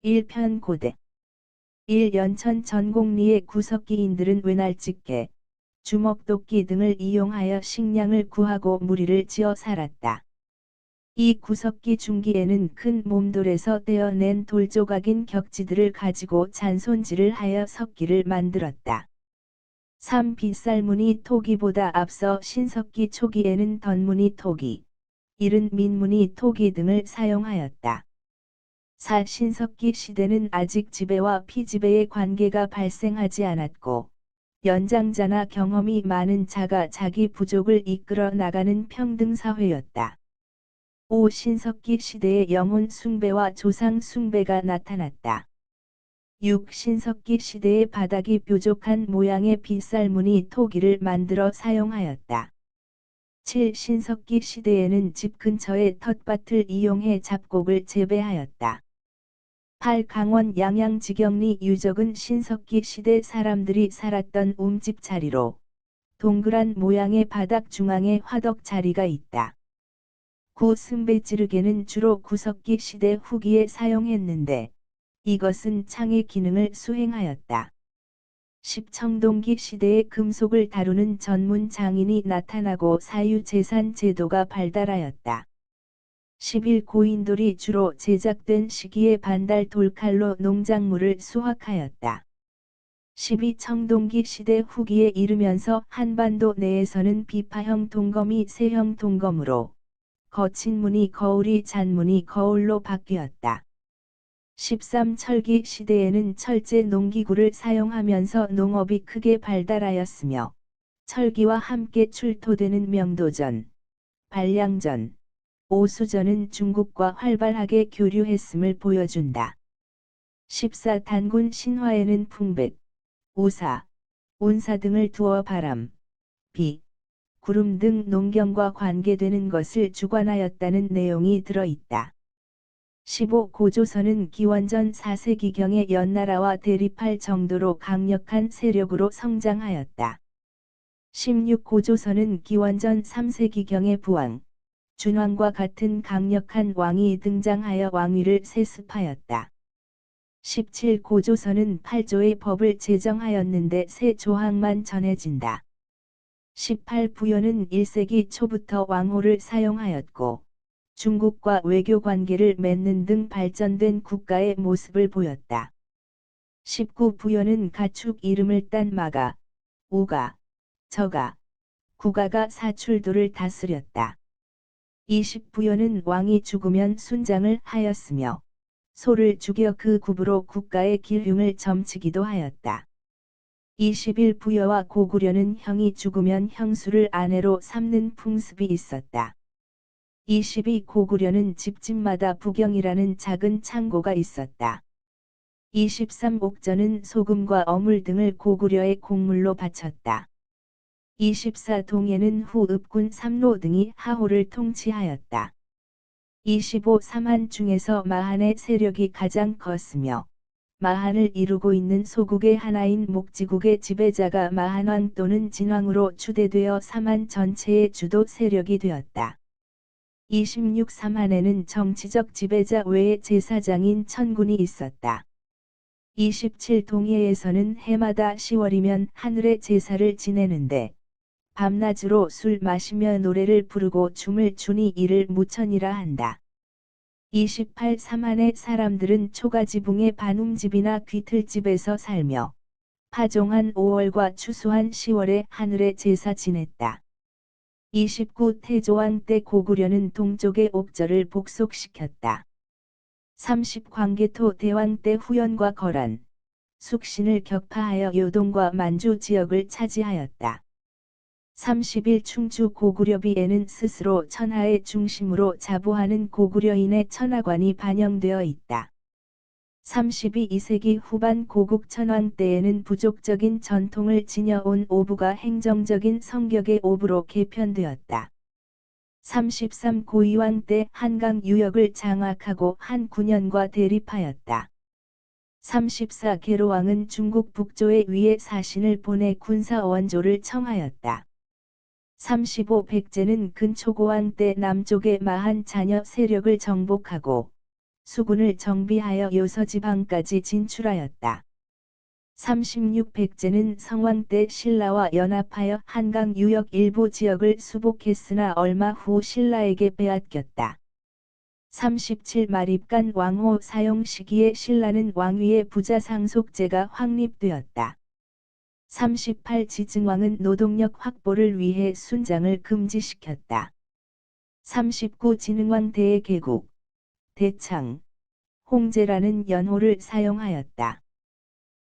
1편 고대 1. 연천 전곡리의 구석기인들은 외날집게, 주먹도끼 등을 이용하여 식량을 구하고 무리를 지어 살았다. 이 구석기 중기에는 큰 몸돌에서 떼어낸 돌조각인 격지들을 가지고 잔손질을 하여 석기를 만들었다. 3. 빗살무늬 토기보다 앞서 신석기 초기에는 덧무늬 토기, 이른 민무늬 토기 등을 사용하였다. 4. 신석기 시대는 아직 지배와 피지배의 관계가 발생하지 않았고, 연장자나 경험이 많은 자가 자기 부족을 이끌어 나가는 평등사회였다. 5. 신석기 시대에 영혼 숭배와 조상 숭배가 나타났다. 6. 신석기 시대에 바닥이 뾰족한 모양의 빗살무늬 토기를 만들어 사용하였다. 7. 신석기 시대에는 집 근처의 텃밭을 이용해 잡곡을 재배하였다. 8. 강원 양양지경리 유적은 신석기 시대 사람들이 살았던 움집 자리로 동그란 모양의 바닥 중앙에 화덕 자리가 있다. 9. 승배지르개는 주로 구석기 시대 후기에 사용했는데 이것은 창의 기능을 수행하였다. 10. 청동기 시대에 금속을 다루는 전문 장인이 나타나고 사유재산 제도가 발달하였다. 11. 고인돌이 주로 제작된 시기에 반달 돌칼로 농작물을 수확하였다. 12. 청동기 시대 후기에 이르면서 한반도 내에서는 비파형 동검이 세형 동검으로 거친 무늬 거울이 잔무늬 거울로 바뀌었다. 13. 철기 시대에는 철제 농기구를 사용하면서 농업이 크게 발달하였으며 철기와 함께 출토되는 명도전, 발량전, 오수전은 중국과 활발하게 교류했음을 보여준다. 14. 단군 신화에는 풍백, 우사, 운사 등을 두어 바람, 비, 구름 등 농경과 관계되는 것을 주관하였다는 내용이 들어있다. 15. 고조선은 기원전 4세기경에 연나라와 대립할 정도로 강력한 세력으로 성장하였다. 16. 고조선은 기원전 3세기경에 부왕, 준왕과 같은 강력한 왕이 등장하여 왕위를 세습하였다. 17. 고조선은 8조의 법을 제정하였는데 세 조항만 전해진다. 18. 부여는 1세기 초부터 왕호를 사용하였고 중국과 외교 관계를 맺는 등 발전된 국가의 모습을 보였다. 19. 부여는 가축 이름을 딴 마가, 우가, 저가, 구가가 사출도를 다스렸다. 20. 부여는 왕이 죽으면 순장을 하였으며 소를 죽여 그 굽으로 국가의 길흉을 점치기도 하였다. 21. 부여와 고구려는 형이 죽으면 형수를 아내로 삼는 풍습이 있었다. 22. 고구려는 집집마다 부경이라는 작은 창고가 있었다. 23. 옥저는 소금과 어물 등을 고구려의 곡물로 바쳤다. 24. 동해는 후읍군 삼로 등이 하호를 통치하였다. 25. 삼한 중에서 마한의 세력이 가장 컸으며 마한을 이루고 있는 소국의 하나인 목지국의 지배자가 마한왕 또는 진왕으로 추대되어 삼한 전체의 주도 세력이 되었다. 26. 삼한에는 정치적 지배자 외에 제사장인 천군이 있었다. 27. 동해에서는 해마다 10월이면 하늘의 제사를 지내는데 밤낮으로 술 마시며 노래를 부르고 춤을 추니 이를 무천이라 한다. 28. 삼한의 사람들은 초가지붕의 반움집이나 귀틀집에서 살며 파종한 5월과 추수한 10월에 하늘의 제사 지냈다. 29. 태조왕 때 고구려는 동쪽의 옥저를 복속시켰다. 30. 광개토 대왕 때 후연과 거란, 숙신을 격파하여 요동과 만주 지역을 차지하였다. 31. 충주 고구려비에는 스스로 천하의 중심으로 자부하는 고구려인의 천하관이 반영되어 있다. 32. 2세기 후반 고국 천왕 때에는 부족적인 전통을 지녀온 오부가 행정적인 성격의 오부로 개편되었다. 33. 고이왕 때 한강 유역을 장악하고 한 9년과 대립하였다. 34. 계로왕은 중국 북조의 위에 사신을 보내 군사 원조를 청하였다. 35. 백제는 근초고왕 때 남쪽의 마한 자녀 세력을 정복하고 수군을 정비하여 요서지방까지 진출하였다. 36백제는 성왕 때 신라와 연합하여 한강 유역 일부 지역을 수복했으나 얼마 후 신라에게 빼앗겼다. 37마립간 왕호 사용 시기에 신라는 왕위의 부자 상속제가 확립되었다. 38지증왕은 노동력 확보를 위해 순장을 금지시켰다. 39진흥왕 대의 개국, 대창, 홍제라는 연호를 사용하였다.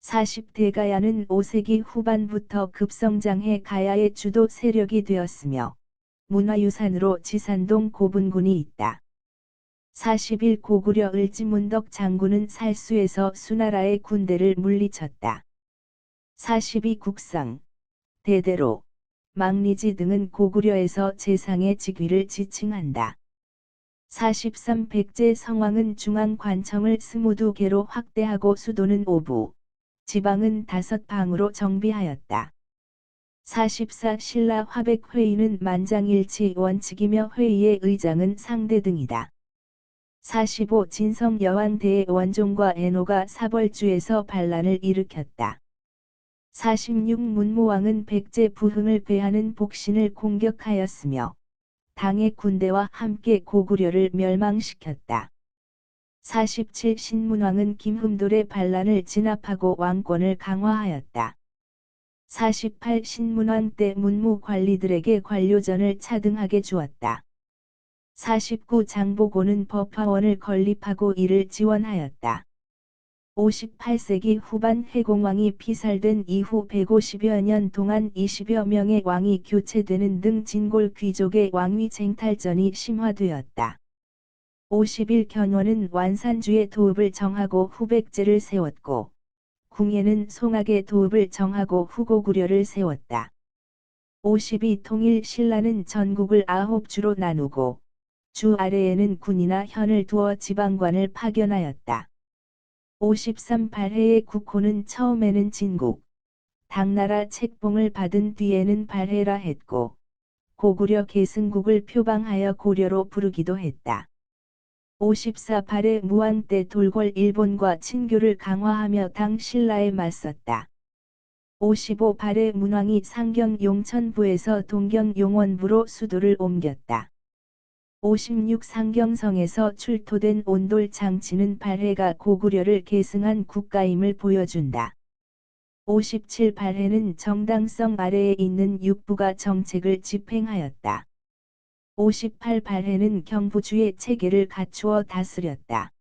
40대가야는 5세기 후반부터 급성장해 가야의 주도 세력이 되었으며 문화유산으로 지산동 고분군이 있다. 41 고구려 을지문덕 장군은 살수에서 수나라의 군대를 물리쳤다. 42 국상, 대대로, 망리지 등은 고구려에서 재상의 직위를 지칭한다. 43 백제 성왕은 중앙관청을 22개로 확대하고 수도는 5부, 지방은 5방으로 정비하였다. 44 신라 화백회의는 만장일치 원칙이며 회의의 의장은 상대 등이다. 45 진성 여왕 대의 원종과 애노가 사벌주에서 반란을 일으켰다. 46 문무왕은 백제 부흥을 배하는 복신을 공격하였으며 당의 군대와 함께 고구려를 멸망시켰다. 47 신문왕은 김흠돌의 반란을 진압하고 왕권을 강화하였다. 48 신문왕 때 문무 관리들에게 관료전을 차등하게 주었다. 49 장보고는 법화원을 건립하고 이를 지원하였다. 58세기 후반 해공왕이 피살된 이후 150여 년 동안 20여 명의 왕이 교체되는 등 진골 귀족의 왕위 쟁탈전이 심화되었다. 51 견원은 완산주의 도읍을 정하고 후백제를 세웠고 궁예는 송악의 도읍을 정하고 후고구려를 세웠다. 52 통일 신라는 전국을 9주로 나누고 주 아래에는 군이나 현을 두어 지방관을 파견하였다. 53 발해의 국호는 처음에는 진국, 당나라 책봉을 받은 뒤에는 발해라 했고 고구려 계승국을 표방하여 고려로 부르기도 했다. 54 발해 무왕 때 돌궐 일본과 친교를 강화하며 당 신라에 맞섰다. 55 발해 문왕이 상경 용천부에서 동경 용원부로 수도를 옮겼다. 56 상경성에서 출토된 온돌 장치는 발해가 고구려를 계승한 국가임을 보여준다. 57 발해는 정당성 아래에 있는 육부가 정책을 집행하였다. 58 발해는 경부주의 체계를 갖추어 다스렸다.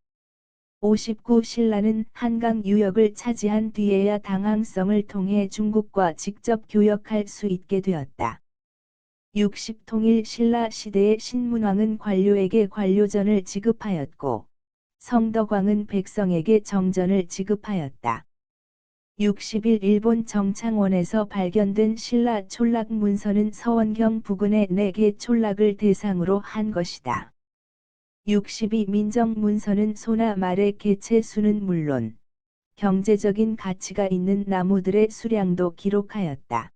59 신라는 한강 유역을 차지한 뒤에야 당항성을 통해 중국과 직접 교역할 수 있게 되었다. 60 통일 신라 시대의 신문왕은 관료에게 관료전을 지급하였고 성덕왕은 백성에게 정전을 지급하였다. 61 일본 정창원에서 발견된 신라 촌락 문서는 서원경 부근의 4개 촌락을 대상으로 한 것이다. 62 민정 문서는 소나 말의 개체 수는 물론 경제적인 가치가 있는 나무들의 수량도 기록하였다.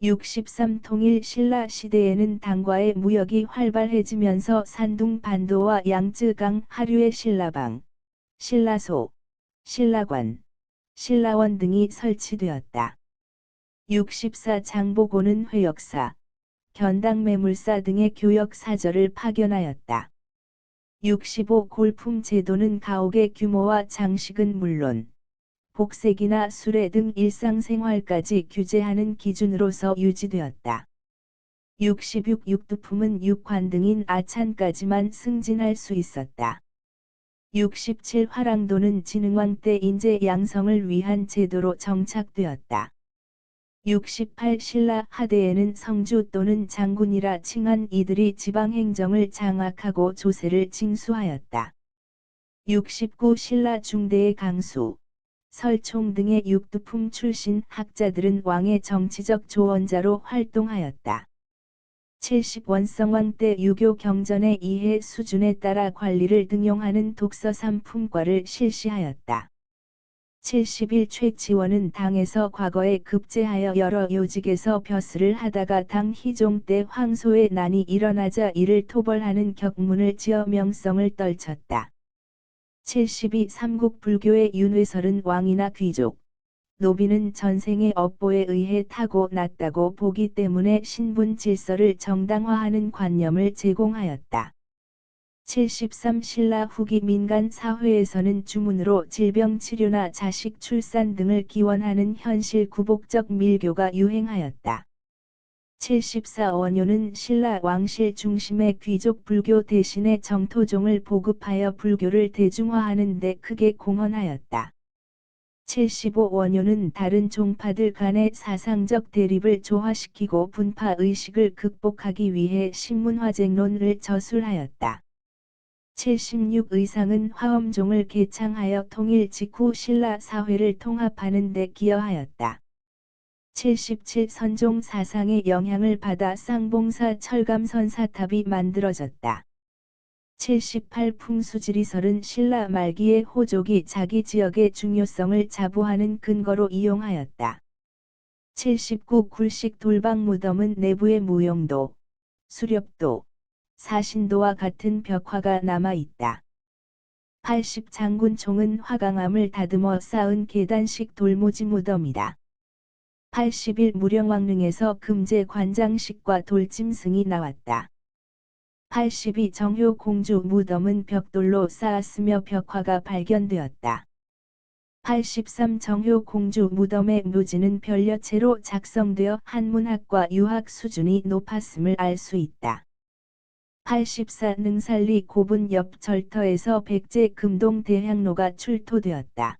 63 통일 신라 시대에는 당과의 무역이 활발해지면서 산둥 반도와 양쯔강 하류의 신라방, 신라소, 신라관, 신라원 등이 설치되었다. 64 장보고는 회역사, 견당매물사 등의 교역 사절을 파견하였다. 65 골품 제도는 가옥의 규모와 장식은 물론 복색이나 수레 등 일상생활까지 규제하는 기준으로서 유지되었다. 66 육두품은 육관 등인 아찬까지만 승진할 수 있었다. 67 화랑도는 진흥왕 때 인재 양성을 위한 제도로 정착되었다. 68 신라 하대에는 성주 또는 장군이라 칭한 이들이 지방행정을 장악하고 조세를 징수하였다. 69 신라 중대의 강수, 설총 등의 육두품 출신 학자들은 왕의 정치적 조언자로 활동하였다. 70 원성왕 때 유교 경전의 이해 수준에 따라 관리를 등용하는 독서 3품과를 실시하였다. 71 최치원은 당에서 과거에 급제하여 여러 요직에서 벼슬을 하다가 당 희종 때 황소의 난이 일어나자 이를 토벌하는 격문을 지어 명성을 떨쳤다. 72 삼국 불교의 윤회설은 왕이나 귀족, 노비는 전생의 업보에 의해 타고났다고 보기 때문에 신분 질서를 정당화하는 관념을 제공하였다. 73 신라 후기 민간 사회에서는 주문으로 질병 치료나 자식 출산 등을 기원하는 현실 구복적 밀교가 유행하였다. 74 원효는 신라 왕실 중심의 귀족 불교 대신에 정토종을 보급하여 불교를 대중화하는 데 크게 공헌하였다. 75 원효는 다른 종파들 간의 사상적 대립을 조화시키고 분파 의식을 극복하기 위해 신문화쟁론을 저술하였다. 76 의상은 화엄종을 개창하여 통일 직후 신라 사회를 통합하는 데 기여하였다. 77 선종 사상의 영향을 받아 쌍봉사 철감선사탑이 만들어졌다. 78 풍수지리설은 신라 말기에 호족이 자기 지역의 중요성을 자부하는 근거로 이용하였다. 79 굴식 돌방 무덤은 내부의 무용도, 수렵도, 사신도와 같은 벽화가 남아있다. 80 장군총은 화강암을 다듬어 쌓은 계단식 돌무지 무덤이다. 81 무령왕릉에서 금제 관장식과 돌짐승이 나왔다. 82 정효 공주 무덤은 벽돌로 쌓았으며 벽화가 발견되었다. 83 정효 공주 무덤의 묘지는 별여체로 작성되어 한문학과 유학 수준이 높았음을 알 수 있다. 84 능살리 고분 옆 절터에서 백제 금동 대향로가 출토되었다.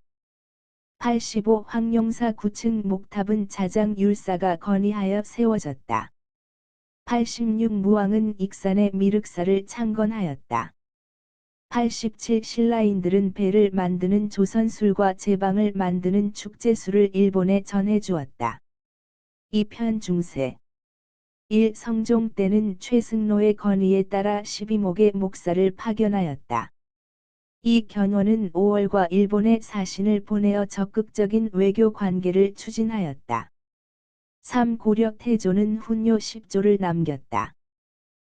85 황룡사 9층 목탑은 자장 율사가 건의하여 세워졌다. 86 무왕은 익산의 미륵사를 창건하였다. 87 신라인들은 배를 만드는 조선술과 제방을 만드는 축제술을 일본에 전해주었다. 2편 중세 1. 성종 때는 최승로의 건의에 따라 12목의 목사를 파견하였다. 이 견훤은 5월과 일본에 사신을 보내어 적극적인 외교 관계를 추진하였다. 3. 고려 태조는 훈요 10조를 남겼다.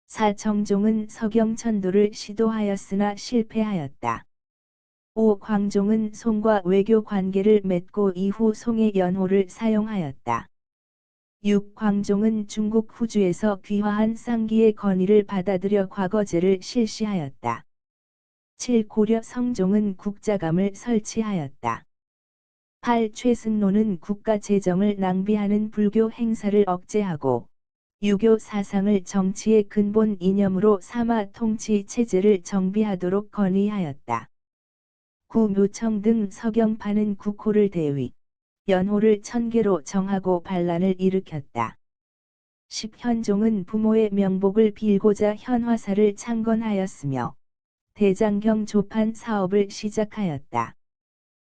4. 정종은 서경천도를 시도하였으나 실패하였다. 5. 광종은 송과 외교 관계를 맺고 이후 송의 연호를 사용하였다. 6. 광종은 중국 후주에서 귀화한 쌍기의 건의를 받아들여 과거제를 실시하였다. 7. 고려 성종은 국자감을 설치하였다. 8. 최승로는 국가 재정을 낭비하는 불교 행사를 억제하고 유교 사상을 정치의 근본 이념으로 삼아 통치 체제를 정비하도록 건의하였다. 9. 묘청 등 서경파는 국호를 대위, 연호를 천계로 정하고 반란을 일으켰다. 10. 현종은 부모의 명복을 빌고자 현화사를 창건하였으며 대장경 조판 사업을 시작하였다.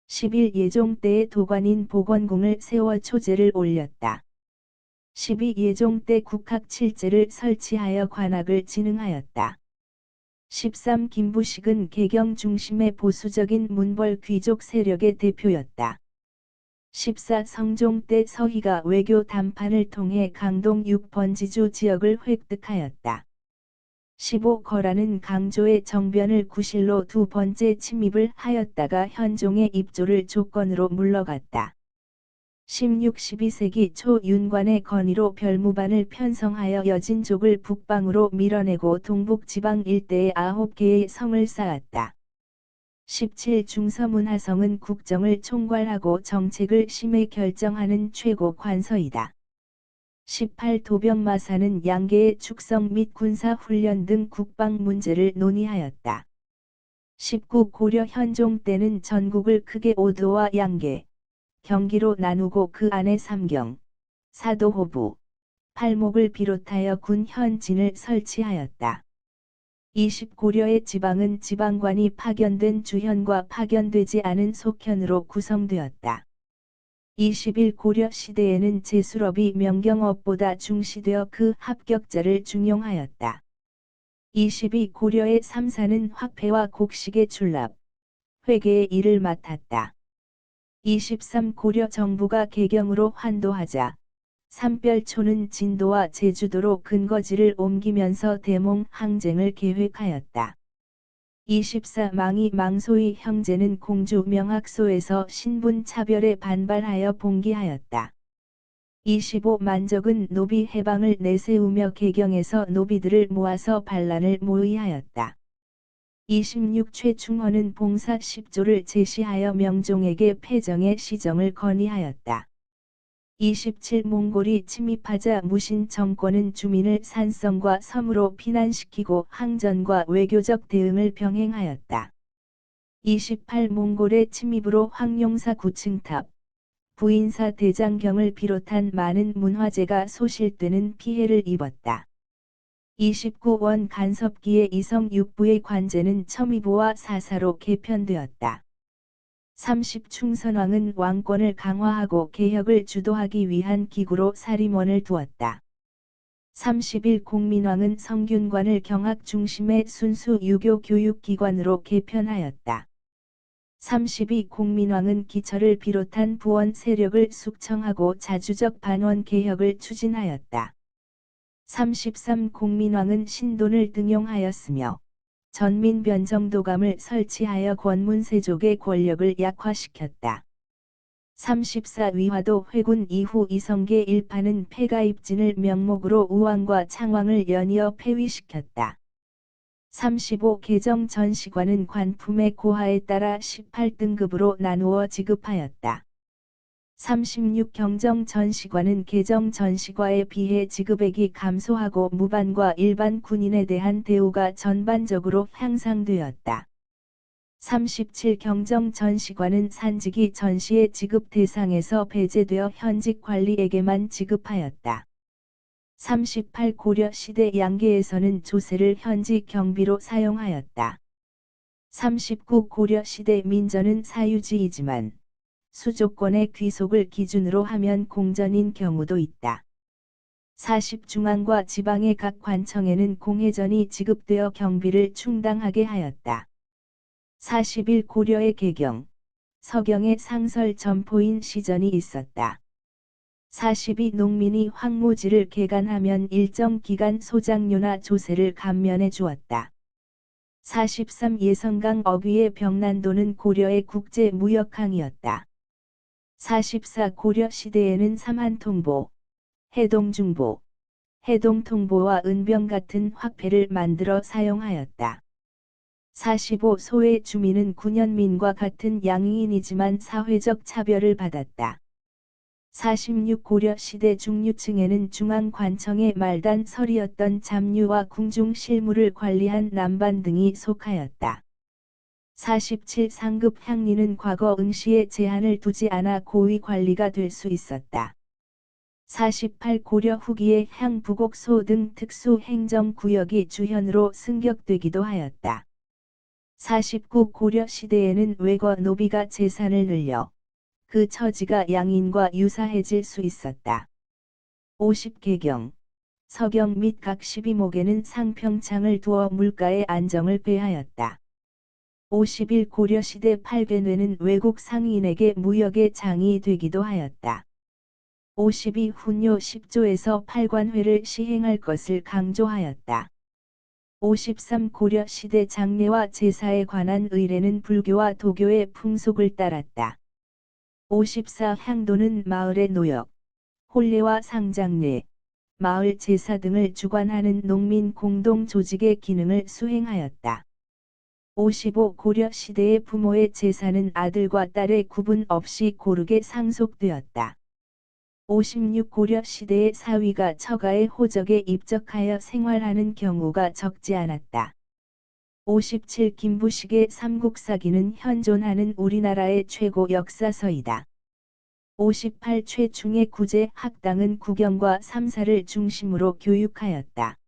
11. 예종 때의 도관인 보건궁을 세워 초제를 올렸다. 12. 예종 때 국학 칠제를 설치하여 관학을 진흥하였다. 13. 김부식은 개경 중심의 보수적인 문벌 귀족 세력의 대표였다. 14. 성종 때 서희가 외교 담판을 통해 강동 6번지주 지역을 획득하였다. 15. 거란은 강조의 정변을 구실로 두 번째 침입을 하였다가 현종의 입조를 조건으로 물러갔다. 16. 12세기 초 윤관의 건의로 별무반을 편성하여 여진족을 북방으로 밀어내고 동북지방 일대에 9개의 성을 쌓았다. 17. 중서문화성은 국정을 총괄하고 정책을 심히 결정하는 최고 관서이다. 18. 도병마사는 양계의 축성 및 군사훈련 등 국방 문제를 논의하였다. 19. 고려 현종 때는 전국을 크게 오도와 양계, 경기로 나누고 그 안에 삼경, 사도호부, 팔목을 비롯하여 군 현진을 설치하였다. 20. 고려의 지방은 지방관이 파견된 주현과 파견되지 않은 속현으로 구성되었다. 21. 고려 시대에는 제술업이 명경업보다 중시되어 그 합격자를 중용하였다. 22. 고려의 삼사는 화폐와 곡식의 출납, 회계의 일을 맡았다. 23. 고려 정부가 개경으로 환도하자 삼별초는 진도와 제주도로 근거지를 옮기면서 대몽 항쟁을 계획하였다. 24. 망이 망소의 형제는 공주 명학소에서 신분 차별에 반발하여 봉기하였다. 25. 만적은 노비 해방을 내세우며 개경에서 노비들을 모아서 반란을 모의하였다. 26. 최충헌은 봉사 10조를 제시하여 명종에게 패정의 시정을 건의하였다. 27. 몽골이 침입하자 무신 정권은 주민을 산성과 섬으로 피난시키고 항전과 외교적 대응을 병행하였다. 28. 몽골의 침입으로 황룡사 9층탑, 부인사 대장경을 비롯한 많은 문화재가 소실되는 피해를 입었다. 29. 원 간섭기의 이성 6부의 관제는 첨의보와 사사로 개편되었다. 30. 충선왕은 왕권을 강화하고 개혁을 주도하기 위한 기구로 사림원을 두었다. 31. 공민왕은 성균관을 경학 중심의 순수 유교 교육기관으로 개편하였다. 32. 공민왕은 기철을 비롯한 부원 세력을 숙청하고 자주적 반원 개혁을 추진하였다. 33. 공민왕은 신돈을 등용하였으며 전민변정도감을 설치하여 권문세족의 권력을 약화시켰다. 34. 위화도 회군 이후 이성계 일파는 폐가입진을 명목으로 우왕과 창왕을 연이어 폐위시켰다. 35. 개정 전시관은 관품의 고하에 따라 18등급으로 나누어 지급하였다. 36. 경정 전시관은 개정 전시과에 비해 지급액이 감소하고 무반과 일반 군인에 대한 대우가 전반적으로 향상되었다. 37. 경정 전시관은 산직이 전시의 지급 대상에서 배제되어 현직 관리에게만 지급하였다. 38. 고려 시대 양계에서는 조세를 현직 경비로 사용하였다. 39. 고려 시대 민전은 사유지이지만 수조권의 귀속을 기준으로 하면 공전인 경우도 있다. 40. 중앙과 지방의 각 관청에는 공회전이 지급되어 경비를 충당하게 하였다. 41. 고려의 개경, 서경의 상설 점포인 시전이 있었다. 42. 농민이 황무지를 개간하면 일정 기간 소장료나 조세를 감면해 주었다. 43. 예성강 어귀의 병난도는 고려의 국제무역항이었다. 44. 고려 시대에는 삼한통보, 해동중보, 해동통보와 은병 같은 화폐를 만들어 사용하였다. 45. 소의 주민은 군현민과 같은 양의인이지만 사회적 차별을 받았다. 46. 고려 시대 중류층에는 중앙관청의 말단 설이었던 잠유와 궁중 실무를 관리한 남반 등이 속하였다. 47. 상급 향리는 과거 응시에 제한을 두지 않아 고위 관리가 될 수 있었다. 48. 고려 후기에 향부곡소 등 특수 행정구역이 주현으로 승격되기도 하였다. 49. 고려 시대에는 외거 노비가 재산을 늘려 그 처지가 양인과 유사해질 수 있었다. 50. 개경, 서경 및 각 12목에는 상평창을 두어 물가의 안정을 배하였다. 51. 고려시대 8괴뇌는 외국 상인에게 무역의 장이 되기도 하였다. 52. 훈요 10조에서 8관회를 시행할 것을 강조하였다. 53. 고려시대 장례와 제사에 관한 의례는 불교와 도교의 풍속을 따랐다. 54. 향도는 마을의 노역, 혼례와 상장례, 마을 제사 등을 주관하는 농민 공동 조직의 기능을 수행하였다. 55. 고려 시대의 부모의 제사는 아들과 딸의 구분 없이 고르게 상속되었다. 56. 고려 시대의 사위가 처가의 호적에 입적하여 생활하는 경우가 적지 않았다. 57. 김부식의 삼국사기는 현존하는 우리나라의 최고 역사서이다. 58. 최충의 구제 학당은 구경과 삼사를 중심으로 교육하였다.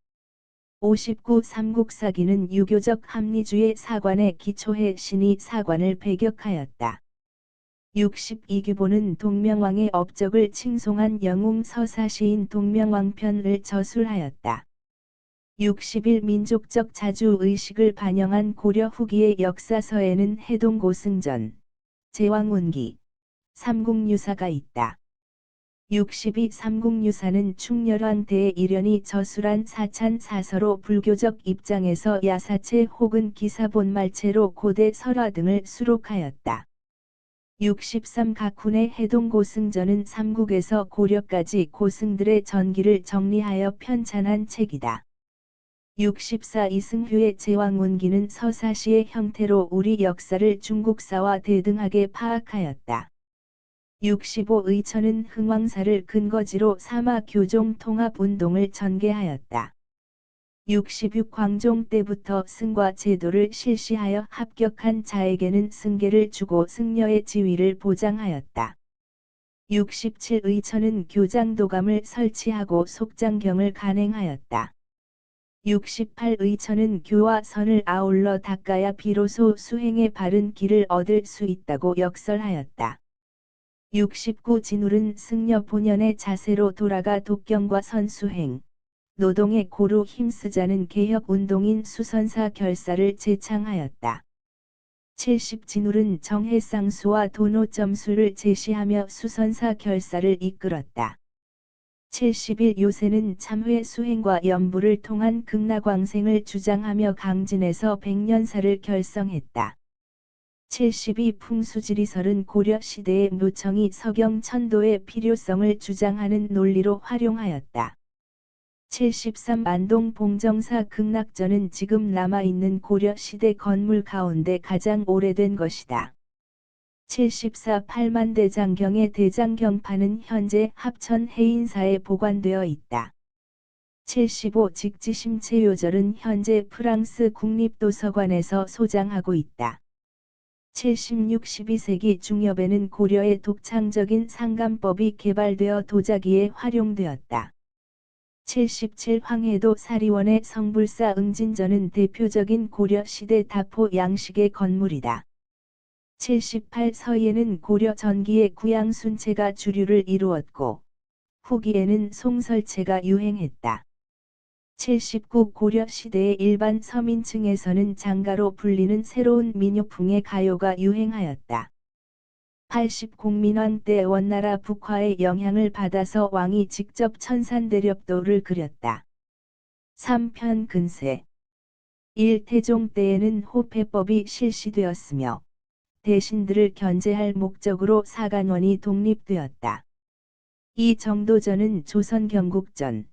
59. 삼국사기는 유교적 합리주의 사관에 기초해 신이 사관을 배격하였다. 60. 이규보는 동명왕의 업적을 칭송한 영웅 서사시인 동명왕편을 저술하였다. 61. 민족적 자주의식을 반영한 고려 후기의 역사서에는 해동고승전, 제왕운기, 삼국유사가 있다. 62. 삼국유사는 충렬왕 때의 일연이 저술한 사찬사서로 불교적 입장에서 야사체 혹은 기사본말체로 고대 설화 등을 수록하였다. 63. 각훈의 해동고승전은 삼국에서 고려까지 고승들의 전기를 정리하여 편찬한 책이다. 64. 이승휴의 제왕운기는 서사시의 형태로 우리 역사를 중국사와 대등하게 파악하였다. 65. 의천은 흥왕사를 근거지로 삼아 교종 통합운동을 전개하였다. 66. 광종 때부터 승과 제도를 실시하여 합격한 자에게는 승계를 주고 승려의 지위를 보장하였다. 67. 의천은 교장도감을 설치하고 속장경을 간행하였다. 68. 의천은 교와 선을 아울러 닦아야 비로소 수행의 바른 길을 얻을 수 있다고 역설하였다. 69. 진울은 승려 본연의 자세로 돌아가 독경과 선수행, 노동에 고루 힘쓰자는 개혁운동인 수선사 결사를 제창하였다. 70. 진울은 정해쌍수와 도노점수를 제시하며 수선사 결사를 이끌었다. 71. 요새는 참회 수행과 연부를 통한 극락왕생을 주장하며 강진에서 백년사를 결성했다. 72. 풍수지리설은 고려시대의 묘청이 서경천도의 필요성을 주장하는 논리로 활용하였다. 73. 안동 봉정사 극락전은 지금 남아있는 고려시대 건물 가운데 가장 오래된 것이다. 74. 팔만대장경의 대장경판은 현재 합천 해인사에 보관되어 있다. 75. 직지심체요절은 현재 프랑스 국립도서관에서 소장하고 있다. 76. 12세기 중엽에는 고려의 독창적인 상감법이 개발되어 도자기에 활용되었다. 77. 황해도 사리원의 성불사 응진전은 대표적인 고려시대 다포 양식의 건물이다. 78. 서예는 고려 전기의 구양순체가 주류를 이루었고 후기에는 송설체가 유행했다. 79. 고려 시대의 일반 서민층에서는 장가로 불리는 새로운 민요풍의 가요가 유행하였다. 80. 공민왕 때 원나라 북화의 영향을 받아서 왕이 직접 천산대렵도를 그렸다. 3. 편근세 1. 태종 때에는 호패법이 실시되었으며 대신들을 견제할 목적으로 사간원이 독립되었다. 2. 정도전은 조선 경국전,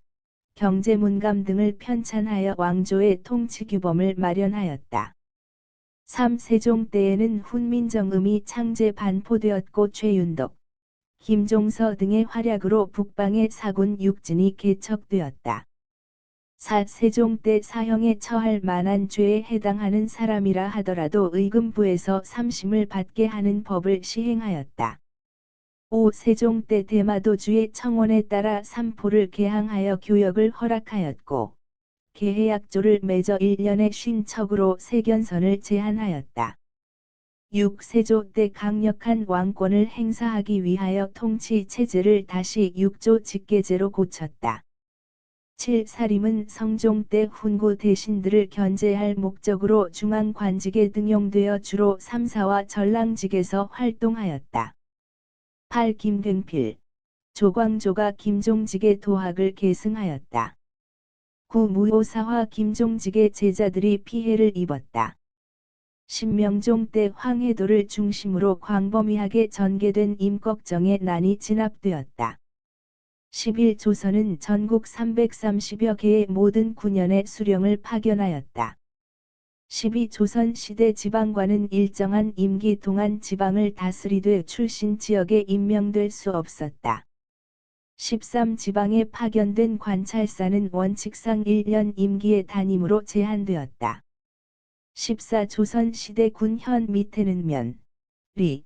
경제문감 등을 편찬하여 왕조의 통치규범을 마련하였다. 3. 세종 때에는 훈민정음이 창제 반포되었고 최윤덕, 김종서 등의 활약으로 북방의 사군 육진이 개척되었다. 4. 세종 때 사형에 처할 만한 죄에 해당하는 사람이라 하더라도 의금부에서 삼심을 받게 하는 법을 시행하였다. 5. 세종 때 대마도주의 청원에 따라 삼포를 개항하여 교역을 허락하였고 개해약조를 맺어 1년에 50척으로 세견선을 제한하였다. 6. 세조 때 강력한 왕권을 행사하기 위하여 통치 체제를 다시 6조 직계제로 고쳤다. 7. 사림은 성종 때 훈구 대신들을 견제할 목적으로 중앙관직에 등용되어 주로 삼사와 전랑직에서 활동하였다. 8. 김등필, 조광조가 김종직의 도학을 계승하였다. 9. 무오사와 김종직의 제자들이 피해를 입었다. 10. 명종 때 황해도를 중심으로 광범위하게 전개된 임꺽정의 난이 진압되었다. 11. 조선은 전국 330여 개의 모든 군현의 수령을 파견하였다. 12. 조선시대 지방관은 일정한 임기 동안 지방을 다스리되 출신 지역에 임명될 수 없었다. 13. 지방에 파견된 관찰사는 원칙상 1년 임기의 단임으로 제한되었다. 14. 조선시대 군현 밑에는 면, 리,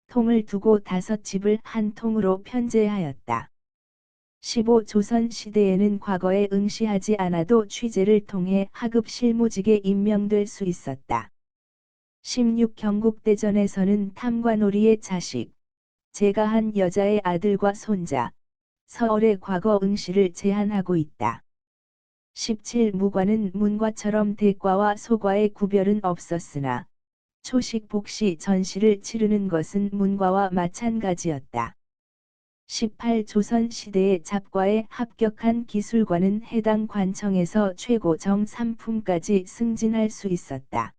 통을 두고 5집을 한 통으로 편제하였다. 15. 조선시대에는 과거에 응시하지 않아도 취재를 통해 하급 실무직에 임명될 수 있었다. 16. 경국대전에서는 탐관오리의 자식, 제가한 여자의 아들과 손자, 서얼의 과거 응시를 제한하고 있다. 17. 무과는 문과처럼 대과와 소과의 구별은 없었으나 초식 복시 전시를 치르는 것은 문과와 마찬가지였다. 18조선 시대의 잡과에 합격한 기술관은 해당 관청에서 최고 정삼품까지 승진할 수 있었다.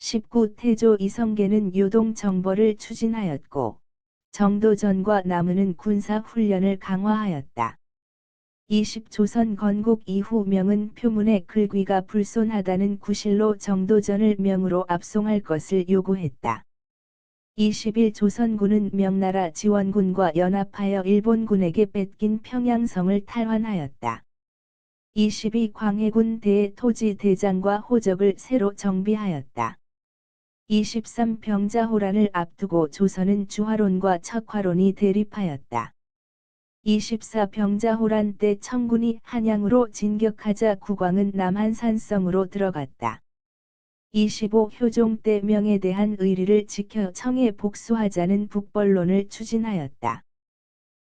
19태조 이성계는 요동 정벌을 추진하였고 정도전과 남은은 군사 훈련을 강화하였다. 20조선 건국 이후 명은 표문의 글귀가 불손하다는 구실로 정도전을 명으로 압송할 것을 요구했다. 21조선군은 명나라 지원군과 연합하여 일본군에게 뺏긴 평양성을 탈환하였다. 22광해군 대토지 대장과 호적을 새로 정비하였다. 23 병자호란을 앞두고 조선은 주화론과 척화론이 대립하였다. 24 병자호란 때 청군이 한양으로 진격하자 국왕은 남한산성으로 들어갔다. 25 효종 때 명에 대한 의리를 지켜 청에 복수하자는 북벌론을 추진하였다.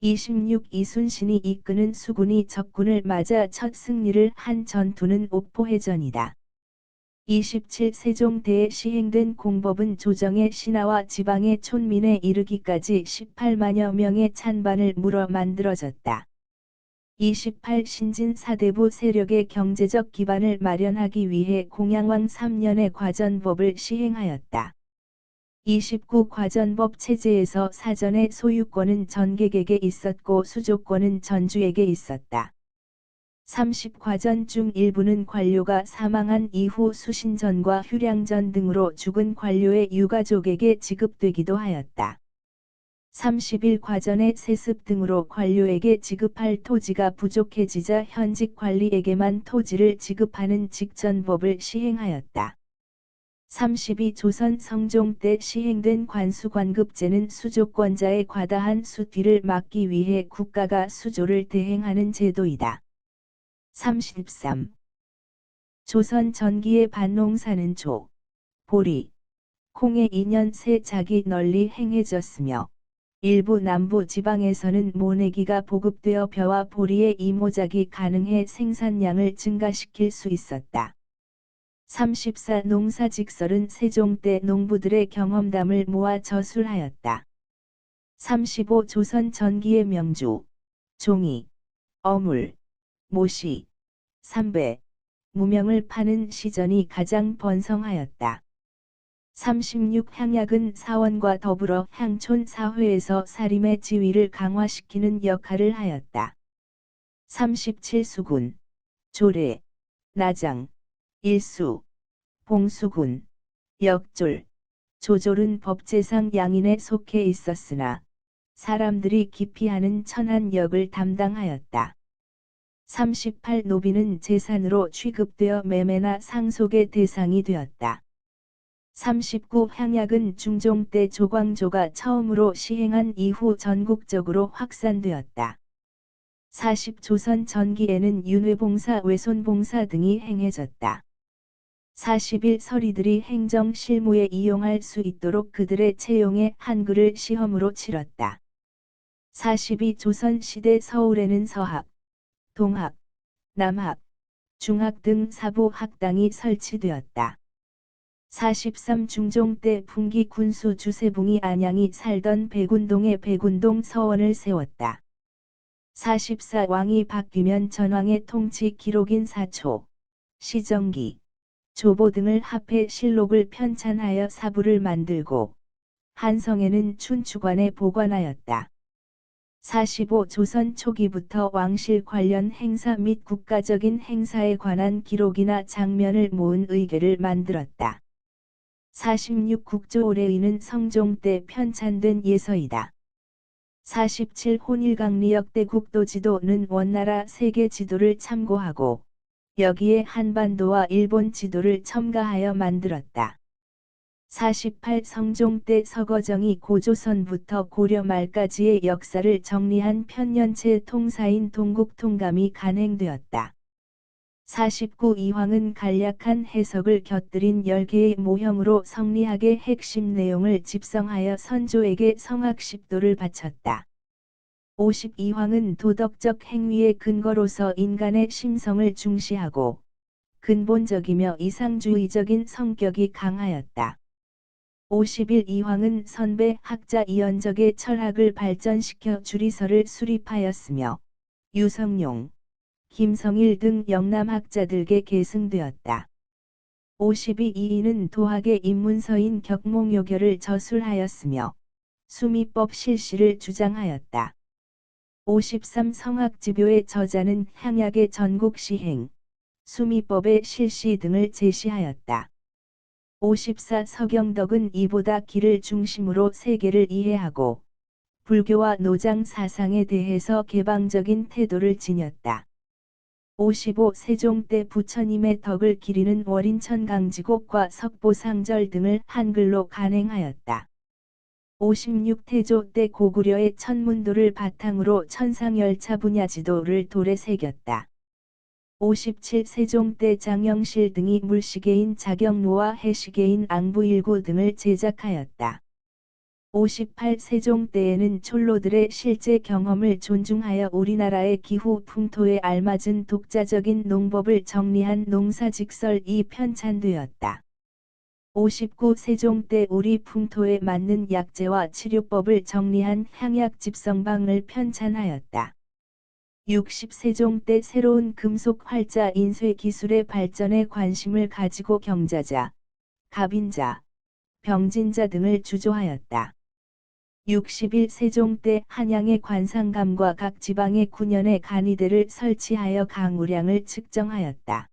26 이순신이 이끄는 수군이 적군을 맞아 첫 승리를 한 전투는 옥포해전이다. 27 세종대에 시행된 공법은 조정의 신하와 지방의 촌민에 이르기까지 18만여 명의 찬반을 물어 만들어졌다. 28 신진 사대부 세력의 경제적 기반을 마련하기 위해 공양왕 3년의 과전법을 시행하였다. 29 과전법 체제에서 사전의 소유권은 전객에게 있었고 수조권은 전주에게 있었다. 30 과전 중 일부는 관료가 사망한 이후 수신전과 휴량전 등으로 죽은 관료의 유가족에게 지급되기도 하였다. 31 과전의 세습 등으로 관료에게 지급할 토지가 부족해지자 현직 관리에게만 토지를 지급하는 직전법을 시행하였다. 32 조선 성종 때 시행된 관수관급제는 수조권자의 과다한 수비를 막기 위해 국가가 수조를 대행하는 제도이다. 33. 조선 전기의 밭농사는 조, 보리, 콩의 2년 새 작이 널리 행해졌으며 일부 남부 지방에서는 모내기가 보급되어 벼와 보리의 이모작이 가능해 생산량을 증가시킬 수 있었다. 34 농사직설은 세종 때 농부들의 경험담을 모아 저술하였다. 35 조선 전기의 명주, 종이, 어물, 모시, 삼배, 무명을 파는 시전이 가장 번성하였다. 36 향약은 사원과 더불어 향촌 사회에서 사림의 지위를 강화시키는 역할을 하였다. 37 수군, 조례, 나장, 일수, 봉수군, 역졸, 조졸은 법제상 양인에 속해 있었으나 사람들이 기피하는 천한 역을 담당하였다. 38 노비는 재산으로 취급되어 매매나 상속의 대상이 되었다. 39 향약은 중종 때 조광조가 처음으로 시행한 이후 전국적으로 확산되었다. 40 조선 전기에는 윤회봉사 외손봉사 등이 행해졌다. 41 서리들이 행정 실무에 이용할 수 있도록 그들의 채용에 한글을 시험으로 치렀다. 42 조선 시대 서울에는 서학, 동학, 남학, 중학 등 사부 학당이 설치되었다. 43 중종 때 풍기 군수 주세붕이 안양이 살던 백운동에 백운동 서원을 세웠다. 44 왕이 바뀌면 전왕의 통치 기록인 사초, 시정기, 조보 등을 합해 실록을 편찬하여 사부를 만들고 한성에는 춘추관에 보관하였다. 45 조선 초기부터 왕실 관련 행사 및 국가적인 행사에 관한 기록이나 장면을 모은 의궤를 만들었다. 46 국조올해의는 성종 때 편찬된 예서이다. 47 혼일강리역대 국도지도는 원나라 세계 지도를 참고하고 여기에 한반도와 일본 지도를 첨가하여 만들었다. 48 성종 때 서거정이 고조선부터 고려 말까지의 역사를 정리한 편년체 통사인 동국통감이 간행되었다. 49 이황은 간략한 해석을 곁들인 10개의 모형으로 성리학의 핵심 내용을 집성하여 선조에게 성학십도를 바쳤다. 50 이황은 도덕적 행위의 근거로서 인간의 심성을 중시하고 근본적이며 이상주의적인 성격이 강하였다. 50일 이황은 선배 학자 이연적의 철학을 발전시켜 주리서를 수립하였으며 유성룡, 김성일 등 영남 학자들에게 계승되었다. 52 이인은 도학의 입문서인 격몽요결을 저술하였으며 수미법 실시를 주장하였다. 53 성학지묘의 저자는 향약의 전국 시행, 수미법의 실시 등을 제시하였다. 54 서경덕은 이보다 기를 중심으로 세계를 이해하고 불교와 노장 사상에 대해서 개방적인 태도를 지녔다. 55 세종 때 부처님의 덕을 기리는 월인천 강지곡과 석보상절 등을 한글로 간행하였다. 56 태조 때 고구려의 천문도를 바탕으로 천상열차 분야 지도를 돌에 새겼다. 57 세종 때 장영실 등이 물시계인 자경로와 해시계인 앙부일구 등을 제작하였다. 58 세종 때에는 촐로들의 실제 경험을 존중하여 우리나라의 기후 풍토에 알맞은 독자적인 농법을 정리한 농사직설이 편찬되었다. 59 세종 때 우리 풍토에 맞는 약재와 치료법을 정리한 향약집성방을 편찬하였다. 60 세종 때 새로운 금속 활자 인쇄 기술의 발전에 관심을 가지고 경자자, 갑인자, 병진자 등을 주조하였다. 61 세종 때 한양의 관상감과 각 지방의 군현의 간이대를 설치하여 강우량을 측정하였다.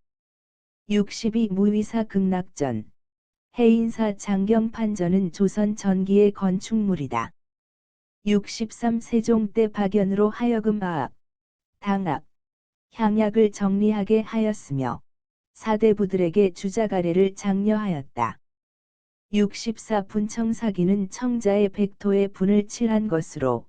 62 무위사 극락전, 해인사 장경판전은 조선 전기의 건축물이다. 63 세종 때 박연으로 하여금 아악, 당악, 향약을 정리하게 하였으며 사대부들에게 주자가래를 장려하였다. 64 분청사기는 청자의 백토에 분을 칠한 것으로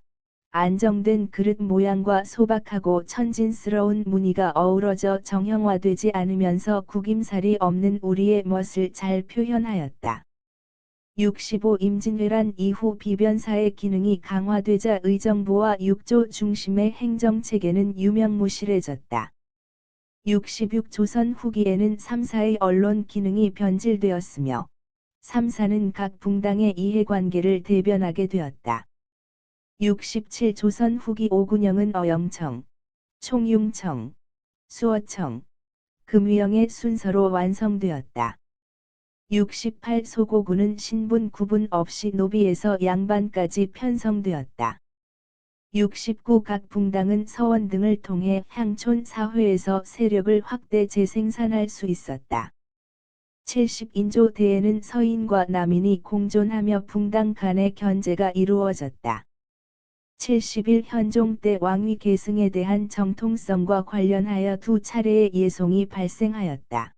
안정된 그릇 모양과 소박하고 천진스러운 무늬가 어우러져 정형화되지 않으면서 구김살이 없는 우리의 멋을 잘 표현하였다. 65 임진왜란 이후 비변사의 기능이 강화되자 의정부와 육조 중심의 행정체계는 유명무실해졌다. 66 조선 후기에는 3사의 언론 기능이 변질되었으며 3사는 각 붕당의 이해관계를 대변하게 되었다. 67 조선 후기 오군영은 어영청, 총융청, 수어청, 금위영의 순서로 완성되었다. 68 소고구는 신분 구분 없이 노비에서 양반까지 편성되었다. 69 각 붕당은 서원 등을 통해 향촌 사회에서 세력을 확대 재생산할 수 있었다. 70 인조 대에는 서인과 남인이 공존하며 붕당 간의 견제가 이루어졌다. 71 현종 때 왕위 계승에 대한 정통성과 관련하여 두 차례의 예송이 발생하였다.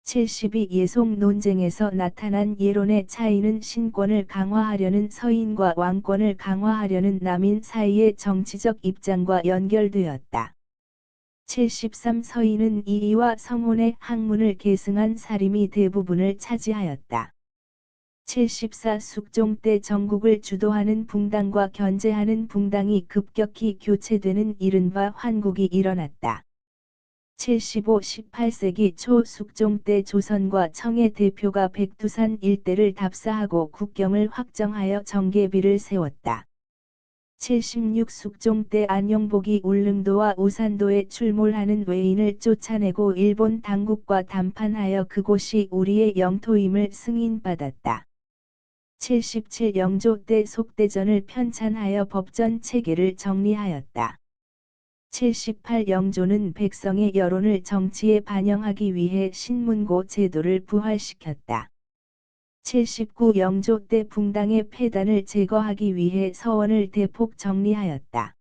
72 예송 논쟁에서 나타난 예론의 차이는 신권을 강화하려는 서인과 왕권을 강화하려는 남인 사이의 정치적 입장과 연결되었다. 73 서인은 이이와 성혼의 학문을 계승한 사림이 대부분을 차지하였다. 74 숙종 때 전국을 주도하는 붕당과 견제하는 붕당이 급격히 교체되는 이른바 환국이 일어났다. 75 18세기 초 숙종 때 조선과 청의 대표가 백두산 일대를 답사하고 국경을 확정하여 정계비를 세웠다. 76 숙종 때 안용복이 울릉도와 우산도에 출몰하는 외인을 쫓아내고 일본 당국과 담판하여 그곳이 우리의 영토임을 승인받았다. 77 영조 때 속대전을 편찬하여 법전 체계를 정리하였다. 78 영조는 백성의 여론을 정치에 반영하기 위해 신문고 제도를 부활시켰다. 79 영조 때 붕당의 폐단을 제거하기 위해 서원을 대폭 정리하였다.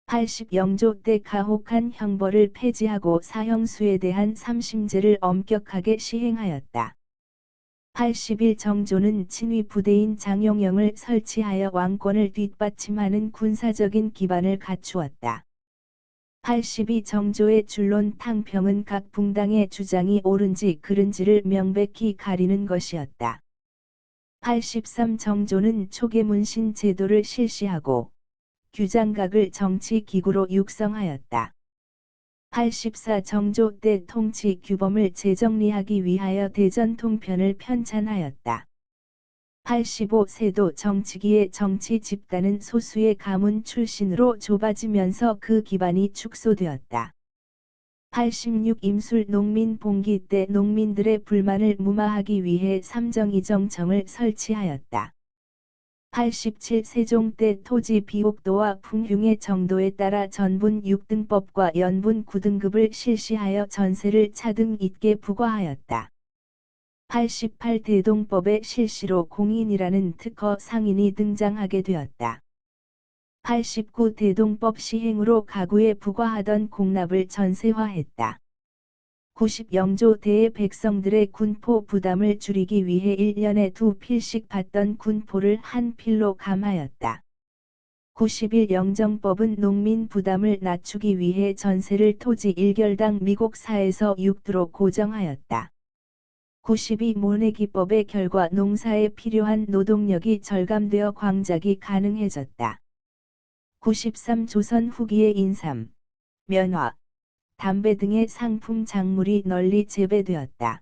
80 영조 때 가혹한 형벌을 폐지하고 사형수에 대한 삼심제를 엄격하게 시행하였다. 81 정조는 친위 부대인 장용영을 설치하여 왕권을 뒷받침하는 군사적인 기반을 갖추었다. 82 정조의 줄론 탕평은 각 붕당의 주장이 옳은지 그른지를 명백히 가리는 것이었다. 83 정조는 초계문신 제도를 실시하고 규장각을 정치 기구로 육성하였다. 84 정조 때 통치 규범을 재정리하기 위하여 대전 통편을 편찬하였다. 85세도 정치기의 정치 집단은 소수의 가문 출신으로 좁아지면서 그 기반이 축소되었다. 86 임술 농민 봉기 때 농민들의 불만을 무마하기 위해 삼정이정청을 설치하였다. 87 세종 때 토지 비옥도와 풍흉의 정도에 따라 전분 6등법과 연분 9등급을 실시하여 전세를 차등 있게 부과하였다. 88 대동법의 실시로 공인이라는 특허 상인이 등장하게 되었다. 89 대동법 시행으로 가구에 부과하던 공납을 전세화했다. 90 영조 대의 백성들의 군포 부담을 줄이기 위해 1년에 2필씩 받던 군포를 한 필로 감하였다. 91 영정법은 농민 부담을 낮추기 위해 전세를 토지 1결당 미국 4에서 6도로 고정하였다. 92 모내기법의 결과 농사에 필요한 노동력이 절감되어 광작이 가능해졌다. 93 조선 후기의 인삼, 면화, 담배 등의 상품 작물이 널리 재배되었다.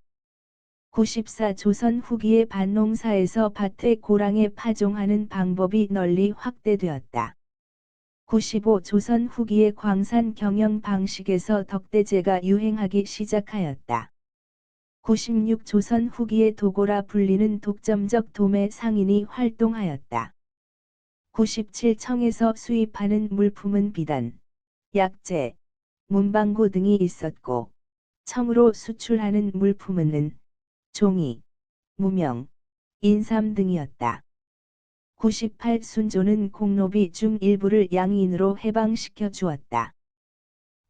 94 조선 후기의 밭농사에서 밭에 고랑에 파종하는 방법이 널리 확대되었다. 95 조선 후기의 광산 경영 방식에서 덕대제가 유행하기 시작하였다. 96 조선 후기의 도고라 불리는 독점적 도매 상인이 활동하였다. 97 청에서 수입하는 물품은 비단, 약재, 문방구 등이 있었고, 청으로 수출하는 물품은 은, 종이, 무명, 인삼 등이었다. 98 순조는 공노비 중 일부를 양인으로 해방시켜 주었다.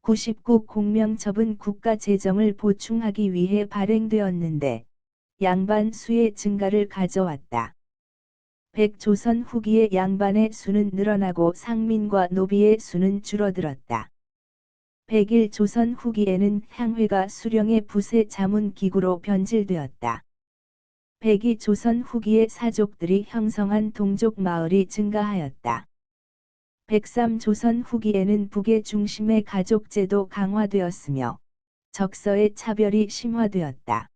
99 공명첩은 국가 재정을 보충하기 위해 발행되었는데 양반 수의 증가를 가져왔다. 100 조선 후기의 양반의 수는 늘어나고 상민과 노비의 수는 줄어들었다. 101 조선 후기에는 향회가 수령의 부세 자문 기구로 변질되었다. 102 조선 후기의 사족들이 형성한 동족 마을이 증가하였다. 103 조선 후기에는 북의 중심의 가족제도 강화되었으며 적서의 차별이 심화되었다.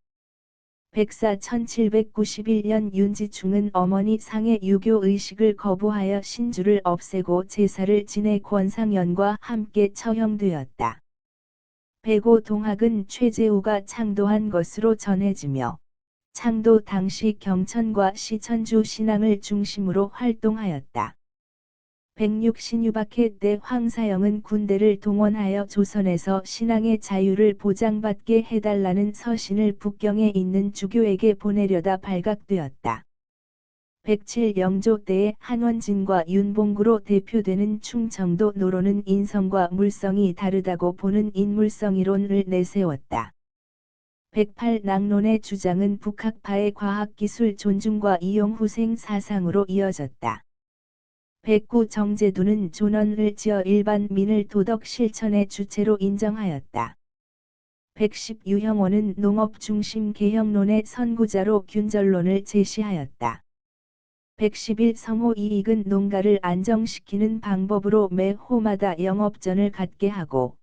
104 1791년 윤지충은 어머니 상의 유교 의식을 거부하여 신주를 없애고 제사를 지내 권상연과 함께 처형되었다. 105 동학은 최재우가 창도한 것으로 전해지며 창도 당시 경천과 시천주 신앙을 중심으로 활동하였다. 106 신유박해 때 황사영은 군대를 동원하여 조선에서 신앙의 자유를 보장받게 해달라는 서신을 북경에 있는 주교에게 보내려다 발각되었다. 107 영조 때에 한원진과 윤봉구로 대표되는 충청도 노론은 인성과 물성이 다르다고 보는 인물성이론을 내세웠다. 108 낙론의 주장은 북학파의 과학기술 존중과 이용 후생 사상으로 이어졌다. 109 정제두는 존언을 지어 일반민을 도덕 실천의 주체로 인정하였다. 110 유형원은 농업 중심 개혁론의 선구자로 균절론을 제시하였다. 111 성호 이익은 농가를 안정시키는 방법으로 매 호마다 영업전을 갖게 하고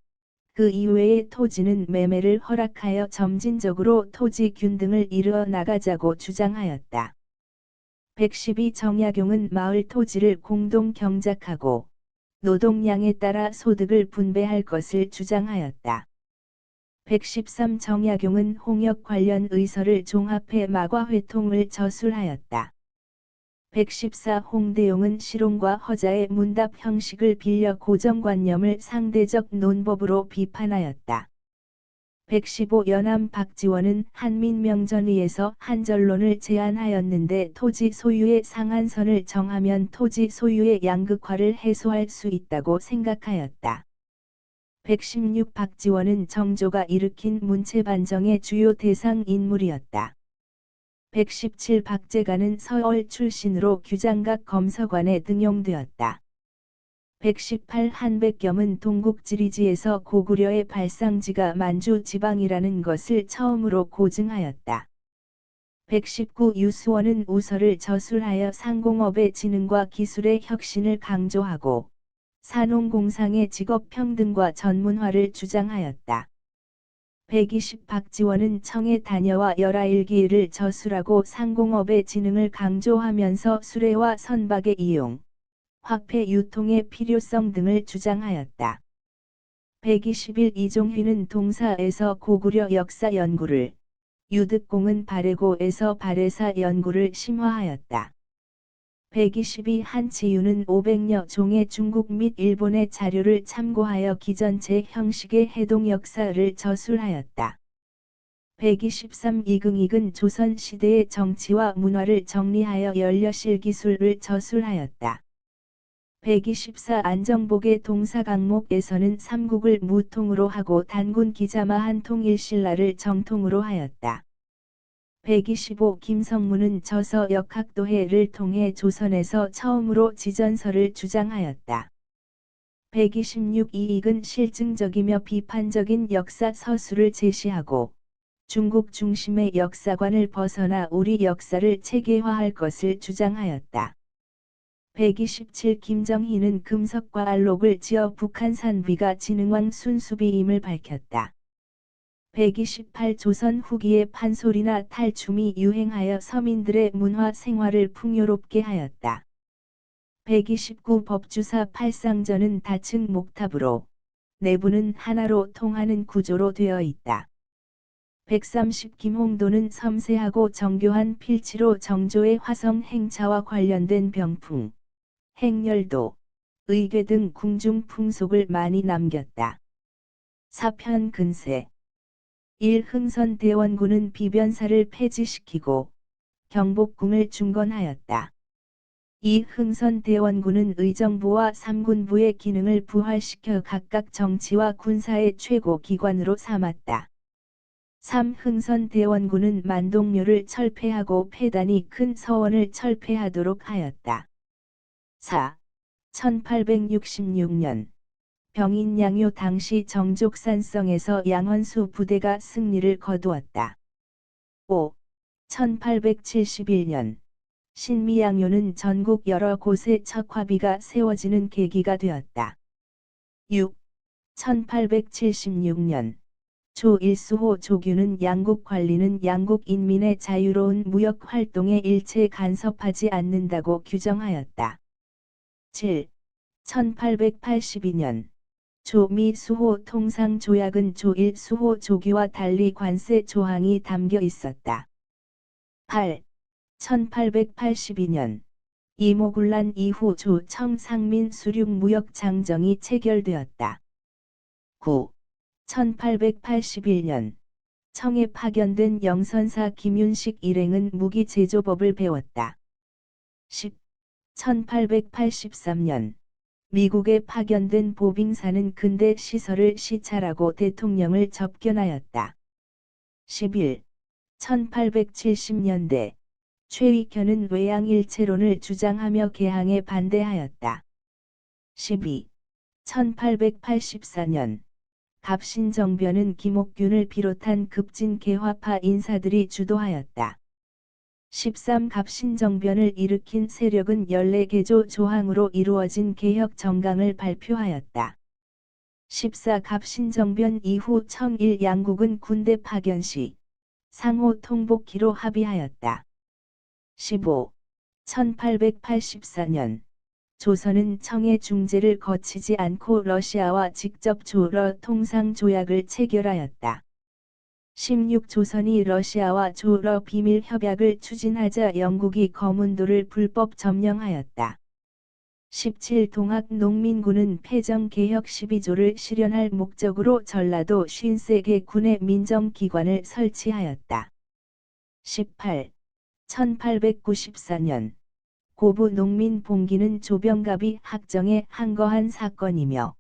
그 이외의 토지는 매매를 허락하여 점진적으로 토지 균등을 이루어 나가자고 주장하였다. 112 정약용은 마을 토지를 공동 경작하고 노동량에 따라 소득을 분배할 것을 주장하였다. 113 정약용은 홍역 관련 의서를 종합해 마과회통을 저술하였다. 114 홍대용은 실용과 허자의 문답 형식을 빌려 고정관념을 상대적 논법으로 비판하였다. 115 연암 박지원은 한민명전의에서 한전론을 제안하였는데 토지 소유의 상한선을 정하면 토지 소유의 양극화를 해소할 수 있다고 생각하였다. 116 박지원은 정조가 일으킨 문체반정의 주요 대상 인물이었다. 117 박재간은 서울 출신으로 규장각 검서관에 등용되었다. 118 한백겸은 동국지리지에서 고구려의 발상지가 만주 지방이라는 것을 처음으로 고증하였다. 119 유수원은 우서를 저술하여 상공업의 진흥과 기술의 혁신을 강조하고 산업공상의 직업평등과 전문화를 주장하였다. 120 박지원은 청에 다녀와 열아일기를 저술하고 상공업의 진흥을 강조하면서 수레와 선박의 이용, 화폐 유통의 필요성 등을 주장하였다. 121 이종휘는 동사에서 고구려 역사 연구를, 유득공은 발해고에서 발해사 연구를 심화하였다. 122 한치유는 500여 종의 중국 및 일본의 자료를 참고하여 기전체 형식의 해동 역사를 저술하였다. 123 이긍익은 조선시대의 정치와 문화를 정리하여 연려실 기술을 저술하였다. 124 안정복의 동사강목에서는 삼국을 무통으로 하고 단군 기자마한 통일신라를 정통으로 하였다. 125 김성문은 저서 역학도해를 통해 조선에서 처음으로 지전설을 주장하였다. 126 이익은 실증적이며 비판적인 역사 서술을 제시하고 중국 중심의 역사관을 벗어나 우리 역사를 체계화할 것을 주장하였다. 127 김정희는 금석과 알록을 지어 북한산 비가 진흥왕 순수비임을 밝혔다. 128 조선 후기에 판소리나 탈춤이 유행하여 서민들의 문화 생활을 풍요롭게 하였다. 129 법주사 팔상전은 다층 목탑으로 내부는 하나로 통하는 구조로 되어 있다. 130 김홍도는 섬세하고 정교한 필치로 정조의 화성 행차와 관련된 병풍, 행렬도, 의궤 등 궁중 풍속을 많이 남겼다. 사편 근세 1. 흥선대원군은 비변사를 폐지시키고 경복궁을 중건하였다. 2. 흥선대원군은 의정부와 삼군부의 기능을 부활시켜 각각 정치와 군사의 최고 기관으로 삼았다. 3. 흥선대원군은 만동묘를 철폐하고 폐단이 큰 서원을 철폐하도록 하였다. 4. 1866년 병인양요 당시 정족산성에서 양원수 부대가 승리를 거두었다. 5. 1871년 신미양요는 전국 여러 곳에 척화비가 세워지는 계기가 되었다. 6. 1876년 조1수호 조규는 양국 관리는 양국 인민의 자유로운 무역 활동에 일체 간섭하지 않는다고 규정하였다. 7. 1882년 조미 수호 통상 조약은 조1 수호 조규와 달리 관세 조항이 담겨 있었다. 8. 1882년 이모군란 이후 조청 상민 수륙 무역 장정이 체결되었다. 9. 1881년 청에 파견된 영선사 김윤식 일행은 무기 제조법을 배웠다. 10. 1883년 미국에 파견된 보빙사는 근대 시설을 시찰하고 대통령을 접견하였다. 11. 1870년대 최익현은 외양일체론을 주장하며 개항에 반대하였다. 12. 1884년 갑신정변은 김옥균을 비롯한 급진 개화파 인사들이 주도하였다. 13. 갑신정변을 일으킨 세력은 14개조 조항으로 이루어진 개혁 정강을 발표하였다. 14. 갑신정변 이후 청일 양국은 군대 파견 시 상호 통복기로 합의하였다. 15. 1884년 조선은 청의 중재를 거치지 않고 러시아와 직접 조러 통상 조약을 체결하였다. 16. 조선이 러시아와 조러 비밀 협약을 추진하자 영국이 거문도를 불법 점령하였다. 17. 동학농민군은 패정개혁 12조를 실현할 목적으로 전라도 53개 군의 민정기관을 설치하였다. 18. 1894년 고부 농민 봉기는 조병갑이 학정에 항거한 사건이며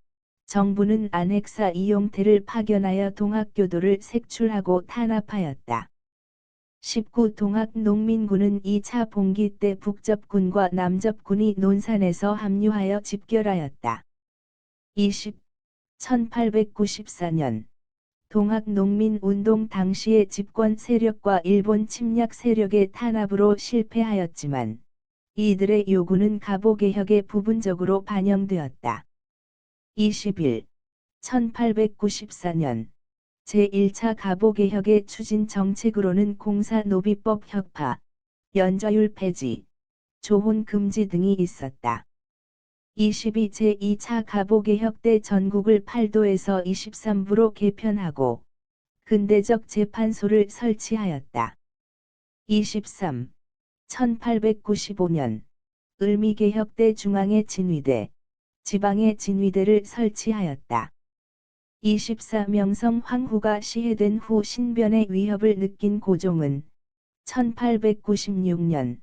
정부는 안핵사 이용태를 파견하여 동학교도를 색출하고 탄압하였다. 19. 동학농민군은 2차 봉기 때 북접군과 남접군이 논산에서 합류하여 집결하였다. 20. 1894년 동학농민운동 당시의 집권 세력과 일본 침략 세력의 탄압으로 실패하였지만 이들의 요구는 가보개혁에 부분적으로 반영되었다. 21. 1894년 제1차 가보개혁의 추진 정책으로는 공사노비법 혁파, 연좌율 폐지, 조혼 금지 등이 있었다. 22 제2차 가보개혁 때 전국을 8도에서 23부로 개편하고 근대적 재판소를 설치하였다. 23. 1895년 을미개혁 때 중앙의 진위대, 지방의 진위대를 설치하였다. 24 명성 황후가 시해된 후 신변의 위협을 느낀 고종은 1896년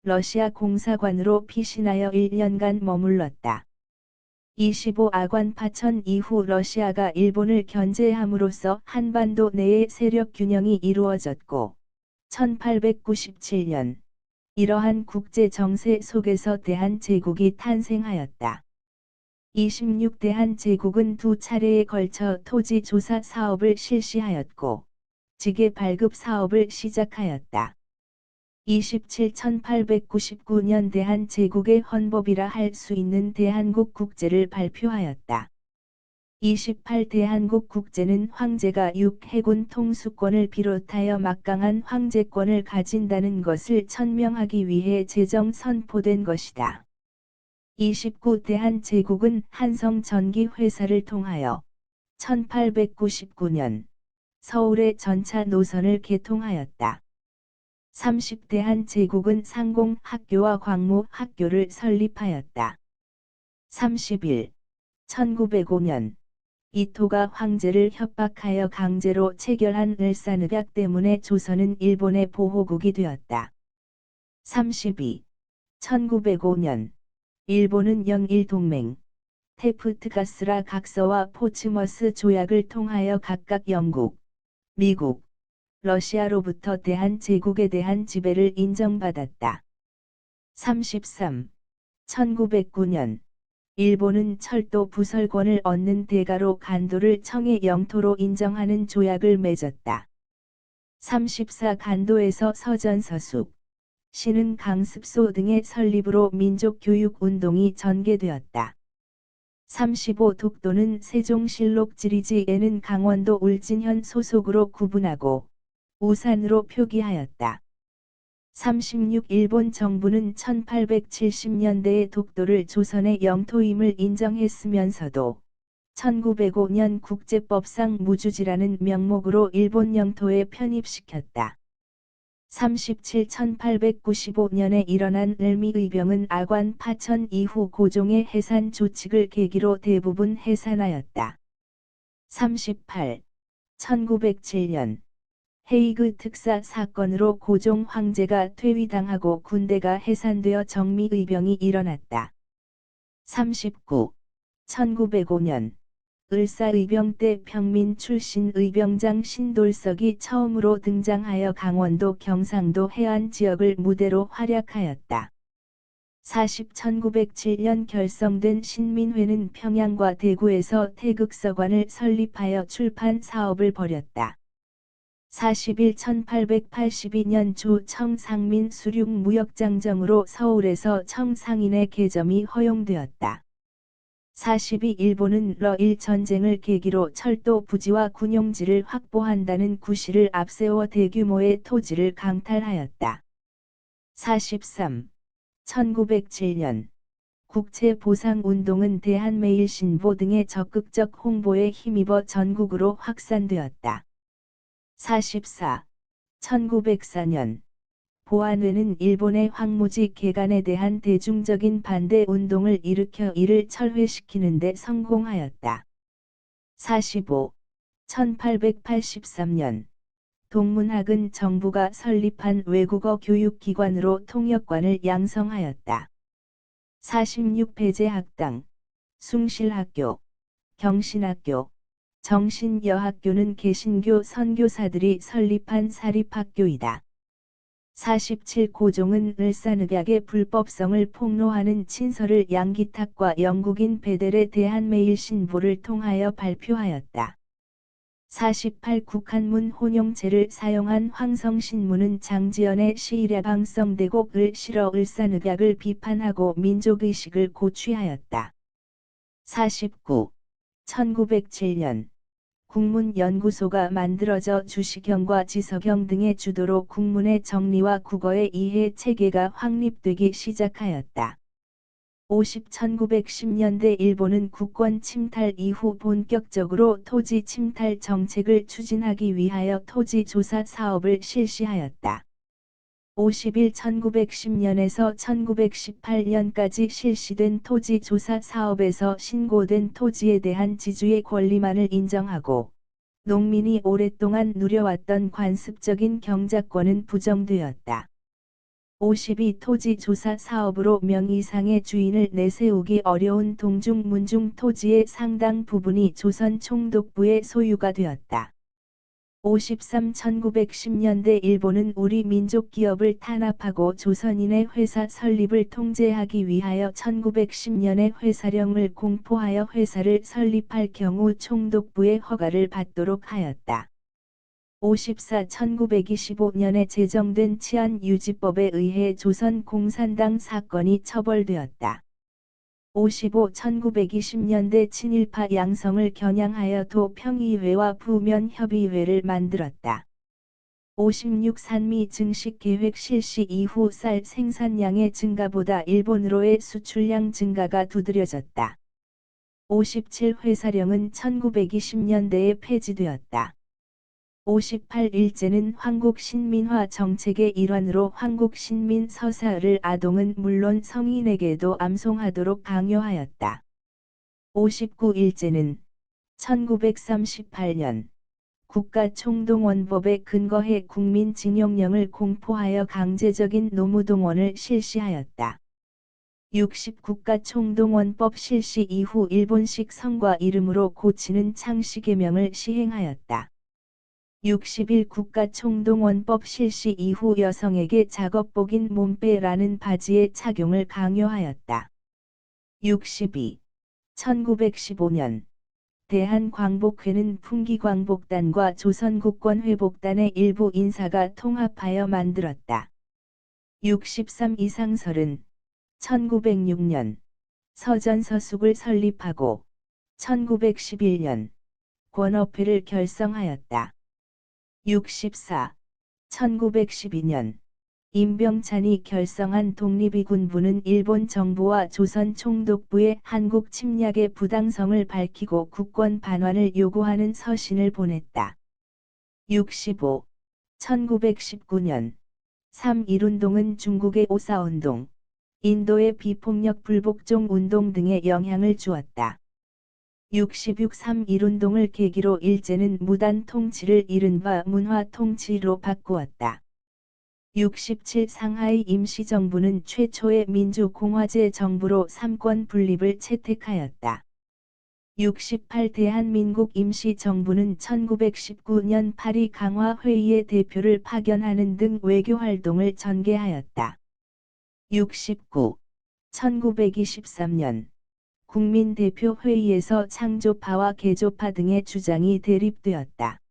러시아 공사관으로 피신하여 1년간 머물렀다. 25 아관 파천 이후 러시아가 일본을 견제함으로써 한반도 내의 세력 균형이 이루어졌고 1897년 이러한 국제 정세 속에서 대한제국이 탄생하였다. 26 대한제국은 두 차례에 걸쳐 토지 조사 사업을 실시하였고 지계 발급 사업을 시작하였다. 27 1899년 대한제국의 헌법이라 할 수 있는 대한국 국제를 발표하였다. 28 대한국 국제는 황제가 6해군 통수권을 비롯하여 막강한 황제권을 가진다는 것을 천명하기 위해 제정 선포된 것이다. 29 대한제국은 한성전기회사를 통하여 1899년 서울의 전차 노선을 개통하였다. 30 대한제국은 상공학교와 광무학교를 설립하였다. 31. 1905년 이토가 황제를 협박하여 강제로 체결한 을사늑약 때문에 조선은 일본의 보호국이 되었다. 32. 1905년 일본은 영일동맹, 테프트가스라 각서와 포츠머스 조약을 통하여 각각 영국, 미국, 러시아로부터 대한제국에 대한 지배를 인정받았다. 33. 1909년 일본은 철도 부설권을 얻는 대가로 간도를 청의 영토로 인정하는 조약을 맺었다. 34 간도에서 서전서숙, 신흥 강습소 등의 설립으로 민족교육운동이 전개되었다. 35 독도는 세종실록 지리지에는 강원도 울진현 소속으로 구분하고 우산으로 표기하였다. 36 일본 정부는 1870년대에 독도를 조선의 영토임을 인정했으면서도 1905년 국제법상 무주지라는 명목으로 일본 영토에 편입시켰다. 37 1895년에 일어난 을미의병은 아관 파천 이후 고종의 해산 조칙을 계기로 대부분 해산하였다. 38. 1907년 헤이그 특사 사건으로 고종 황제가 퇴위당하고 군대가 해산되어 정미의병이 일어났다. 39. 1905년 을사의병 때 평민 출신 의병장 신돌석이 처음으로 등장하여 강원도 경상도 해안 지역을 무대로 활약하였다. 40 1907년 결성된 신민회는 평양과 대구에서 태극서관을 설립하여 출판 사업을 벌였다. 41 1882년 조 청상민 수륙무역장정으로 서울에서 청상인의 개점이 허용되었다. 42 일본은 러일 전쟁을 계기로 철도 부지와 군용지를 확보한다는 구실을 앞세워 대규모의 토지를 강탈하였다. 43. 1907년 국채보상운동은 대한매일신보 등의 적극적 홍보에 힘입어 전국으로 확산되었다. 44. 1904년 보안회는 일본의 황무지 개간에 대한 대중적인 반대 운동을 일으켜 이를 철회시키는 데 성공하였다. 45. 1883년 동문학은 정부가 설립한 외국어 교육기관으로 통역관을 양성하였다. 46 배제학당, 숭실학교, 경신학교, 정신여학교는 개신교 선교사들이 설립한 사립학교이다. 47 고종은 을사늑약의 불법성을 폭로하는 친서를 양기탁과 영국인 베델의 대한매일신보를 통하여 발표하였다. 48 국한문 혼용체를 사용한 황성신문은 장지연의 시일야방성대곡을 실어 을사늑약을 비판하고 민족의식을 고취하였다. 49. 1907년 국문연구소가 만들어져 주시경과 지석영 등의 주도로 국문의 정리와 국어의 이해 체계가 확립되기 시작하였다. 1910년대 일본은 국권 침탈 이후 본격적으로 토지 침탈 정책을 추진하기 위하여 토지 조사 사업을 실시하였다. 1910년에서 1918년까지 실시된 토지 조사 사업에서 신고된 토지에 대한 지주의 권리만을 인정하고 농민이 오랫동안 누려왔던 관습적인 경작권은 부정되었다. 52 토지 조사 사업으로 명의상의 주인을 내세우기 어려운 동중 문중 토지의 상당 부분이 조선 총독부의 소유가 되었다. 53 1910년대 일본은 우리 민족 기업을 탄압하고 조선인의 회사 설립을 통제하기 위하여 1910년에 회사령을 공포하여 회사를 설립할 경우 총독부의 허가를 받도록 하였다. 54 1925년에 제정된 치안유지법에 의해 조선 공산당 사건이 처벌되었다. 55 1920년대 친일파 양성을 겨냥하여 도평의회와 부면협의회를 만들었다. 56 산미 증식 계획 실시 이후 쌀 생산량의 증가보다 일본으로의 수출량 증가가 두드려졌다. 57 회사령은 1920년대에 폐지되었다. 58 일제는 황국신민화 정책의 일환으로 황국신민 서사를 아동은 물론 성인에게도 암송하도록 강요하였다. 59 일제는 1938년 국가총동원법에 근거해 국민징용령을 공포하여 강제적인 노무동원을 실시하였다. 60 국가총동원법 실시 이후 일본식 성과 이름으로 고치는 창씨개명을 시행하였다. 61 국가총동원법 실시 이후 여성에게 작업복인 몸빼라는 바지의 착용을 강요하였다. 62. 1915년 대한광복회는 풍기광복단과 조선국권회복단의 일부 인사가 통합하여 만들었다. 63 이상설은 1906년 서전서숙을 설립하고 1911년 권업회를 결성하였다. 64. 1912년 임병찬이 결성한 독립위군부는 일본 정부와 조선 총독부에 한국 침략의 부당성을 밝히고 국권 반환을 요구하는 서신을 보냈다. 65. 1919년 3.1운동은 중국의 오사운동, 인도의 비폭력 불복종 운동 등에 영향을 주었다. 66 3.1운동을 계기로 일제는 무단 통치를 이른바 문화 통치로 바꾸었다. 67 상하이 임시정부는 최초의 민주공화제 정부로 삼권 분립을 채택하였다. 68 대한민국 임시정부는 1919년 파리 강화회의에 대표를 파견하는 등 외교활동을 전개하였다. 69. 1923년 국민대표회의에서 창조파와 개조파 등의 주장이 대립되었다.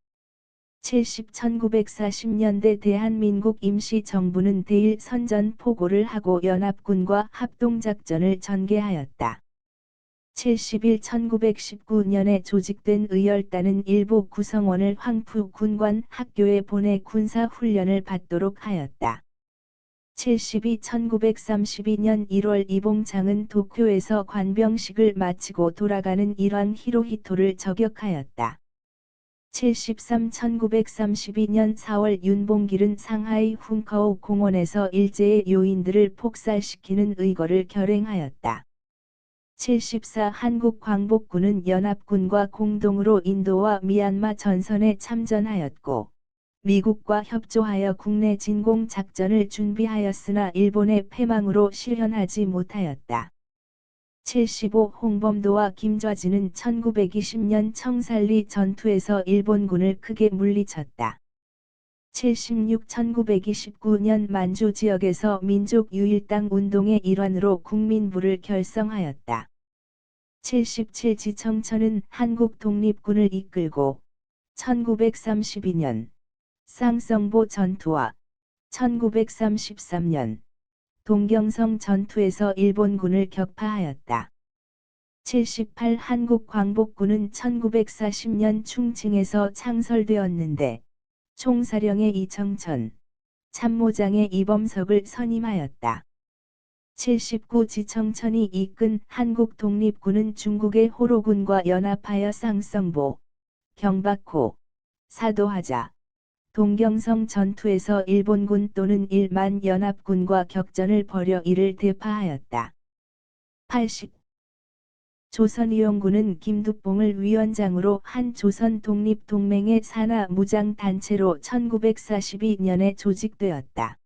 70 1940년대 대한민국 임시정부는 대일 선전포고를 하고 연합군과 합동작전을 전개하였다. 71 1919년에 조직된 의열단은 일부 구성원을 황푸 군관 학교에 보내 군사훈련을 받도록 하였다. 72 1932년 1월 이봉창은 도쿄에서 관병식을 마치고 돌아가는 일왕 히로히토를 저격하였다. 73 1932년 4월 윤봉길은 상하이 훈커우 공원에서 일제의 요인들을 폭살시키는 의거를 결행하였다. 74 한국광복군은 연합군과 공동으로 인도와 미얀마 전선에 참전하였고 미국과 협조하여 국내 진공 작전을 준비하였으나 일본의 패망으로 실현하지 못하였다. 75 홍범도와 김좌지는 1920년 청살리 전투에서 일본군을 크게 물리쳤다. 76 1929년 만주 지역에서 민족유일당 운동의 일환으로 국민부를 결성하였다. 77 지청천은 한국 독립군을 이끌고 1932년 쌍성보 전투와 1933년 동경성 전투에서 일본군을 격파하였다. 78 한국광복군은 1940년 충칭에서 창설되었는데 총사령의 이청천, 참모장의 이범석을 선임하였다. 79 지청천이 이끈 한국독립군은 중국의 호로군과 연합하여 쌍성보, 경박호, 사도하자, 동경성 전투에서 일본군 또는 일만 연합군과 격전을 벌여 이를 대파하였다. 80. 조선이용군은 김두봉을 위원장으로 한 조선 독립동맹의 산하 무장단체로 1942년에 조직되었다.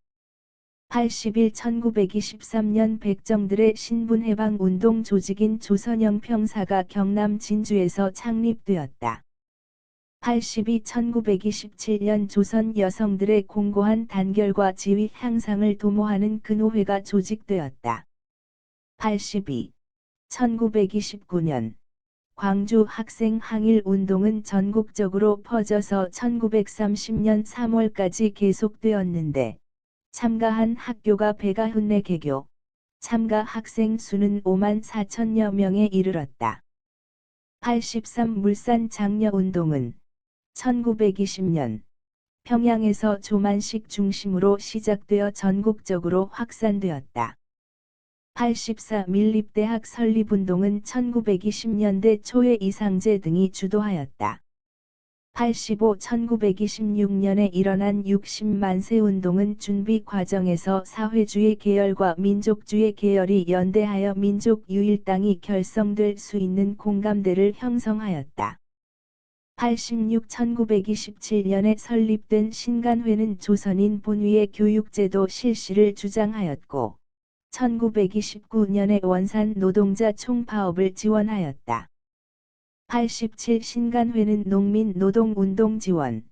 81 1923년 백정들의 신분해방운동 조직인 조선영평사가 경남 진주에서 창립되었다. 82 1927년 조선 여성들의 공고한 단결과 지위 향상을 도모하는 근호회가 조직되었다. 82 1929년 광주 학생 항일 운동은 전국적으로 퍼져서 1930년 3월까지 계속되었는데 참가한 학교가 백아흔네 개교, 참가 학생 수는 5만 4천여 명에 이르렀다. 83 물산 장려 운동은 1920년 평양에서 조만식 중심으로 시작되어 전국적으로 확산되었다. 84 밀립대학 설립운동은 1920년대 초에 이상제 등이 주도하였다. 85 1926년에 일어난 60만세 운동은 준비 과정에서 사회주의 계열과 민족주의 계열이 연대하여 민족유일당이 결성될 수 있는 공감대를 형성하였다. 86 1927년에 설립된 신간회는 조선인 본위의 교육제도 실시를 주장하였고 1929년에 원산 노동자 총파업을 지원하였다. 87 신간회는 농민 노동운동 지원,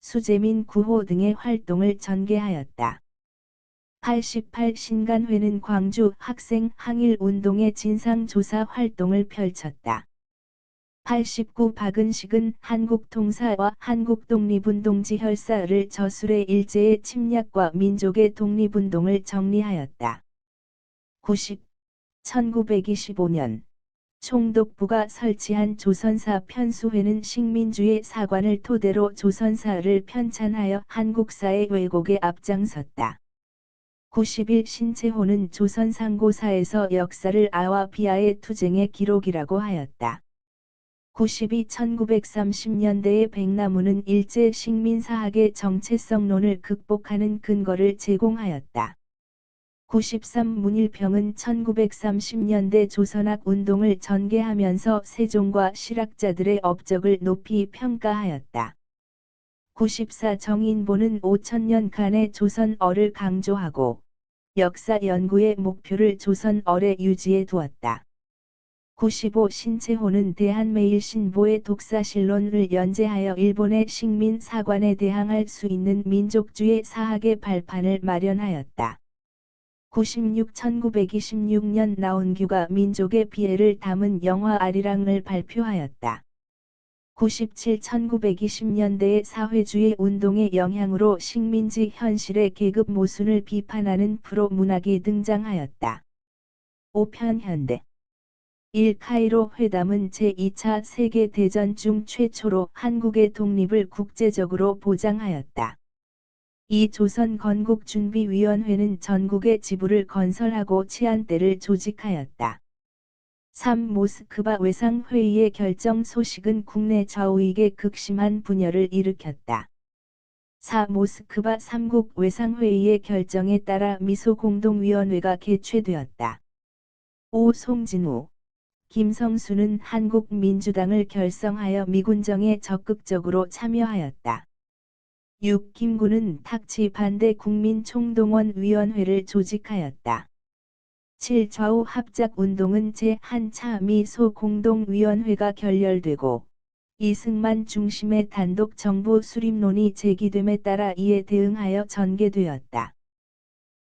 수재민 구호 등의 활동을 전개하였다. 88 신간회는 광주 학생 항일 운동의 진상조사 활동을 펼쳤다. 89 박은식은 한국통사와 한국독립운동지 혈사를 저술의 일제의 침략과 민족의 독립운동을 정리하였다. 90. 1925년 총독부가 설치한 조선사 편수회는 식민주의 사관을 토대로 조선사를 편찬하여 한국사의 왜곡에 앞장섰다. 91 신채호는 조선상고사에서 역사를 아와 비아의 투쟁의 기록이라고 하였다. 92 1930년대의 백나무는 일제 식민사학의 정체성론을 극복하는 근거를 제공하였다. 93 문일평은 1930년대 조선학 운동을 전개하면서 세종과 실학자들의 업적을 높이 평가하였다. 94 정인보는 5000년간의 조선어를 강조하고 역사 연구의 목표를 조선어의 유지에 두었다. 95 신채호는 대한매일신보의 독사실론을 연재하여 일본의 식민 사관에 대항할 수 있는 민족주의 사학의 발판을 마련하였다. 96 1926년 나온규가 민족의 피해를 담은 영화 아리랑을 발표하였다. 97 1920년대의 사회주의 운동의 영향으로 식민지 현실의 계급 모순을 비판하는 프로 문학이 등장하였다. 5편 현대 1. 카이로 회담은 제2차 세계대전 중 최초로 한국의 독립을 국제적으로 보장하였다. 2. 조선건국준비위원회는 전국에 지부를 건설하고 치안대를 조직하였다. 3. 모스크바 외상회의의 결정 소식은 국내 좌우익에 극심한 분열을 일으켰다. 4. 모스크바 3국 외상회의의 결정에 따라 미소공동위원회가 개최되었다. 5. 송진우, 김성수는 한국민주당을 결성하여 미군정에 적극적으로 참여하였다. 6. 김구는 탁치 반대 국민총동원위원회를 조직하였다. 7. 좌우 합작운동은 제1차 미소공동위원회가 결렬되고 이승만 중심의 단독 정부 수립론이 제기됨에 따라 이에 대응하여 전개되었다.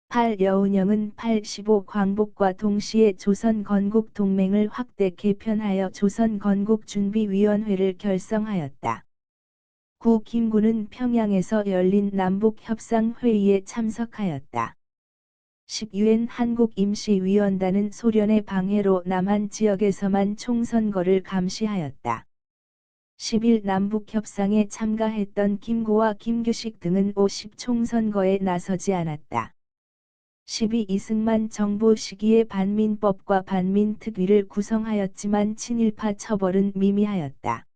8. 여운형은 85 광복과 동시에 조선건국동맹을 확대 개편하여 조선건국준비위원회를 결성하였다. 9. 김구는 평양에서 열린 남북협상회의에 참석하였다. 10. 유엔 한국임시위원단은 소련의 방해로 남한 지역에서만 총선거를 감시하였다. 11. 남북협상에 참가했던 김구와 김규식 등은 50 총선거에 나서지 않았다. 12. 이승만 정부 시기에 반민법과 반민특위를 구성하였지만 친일파 처벌은 미미하였다.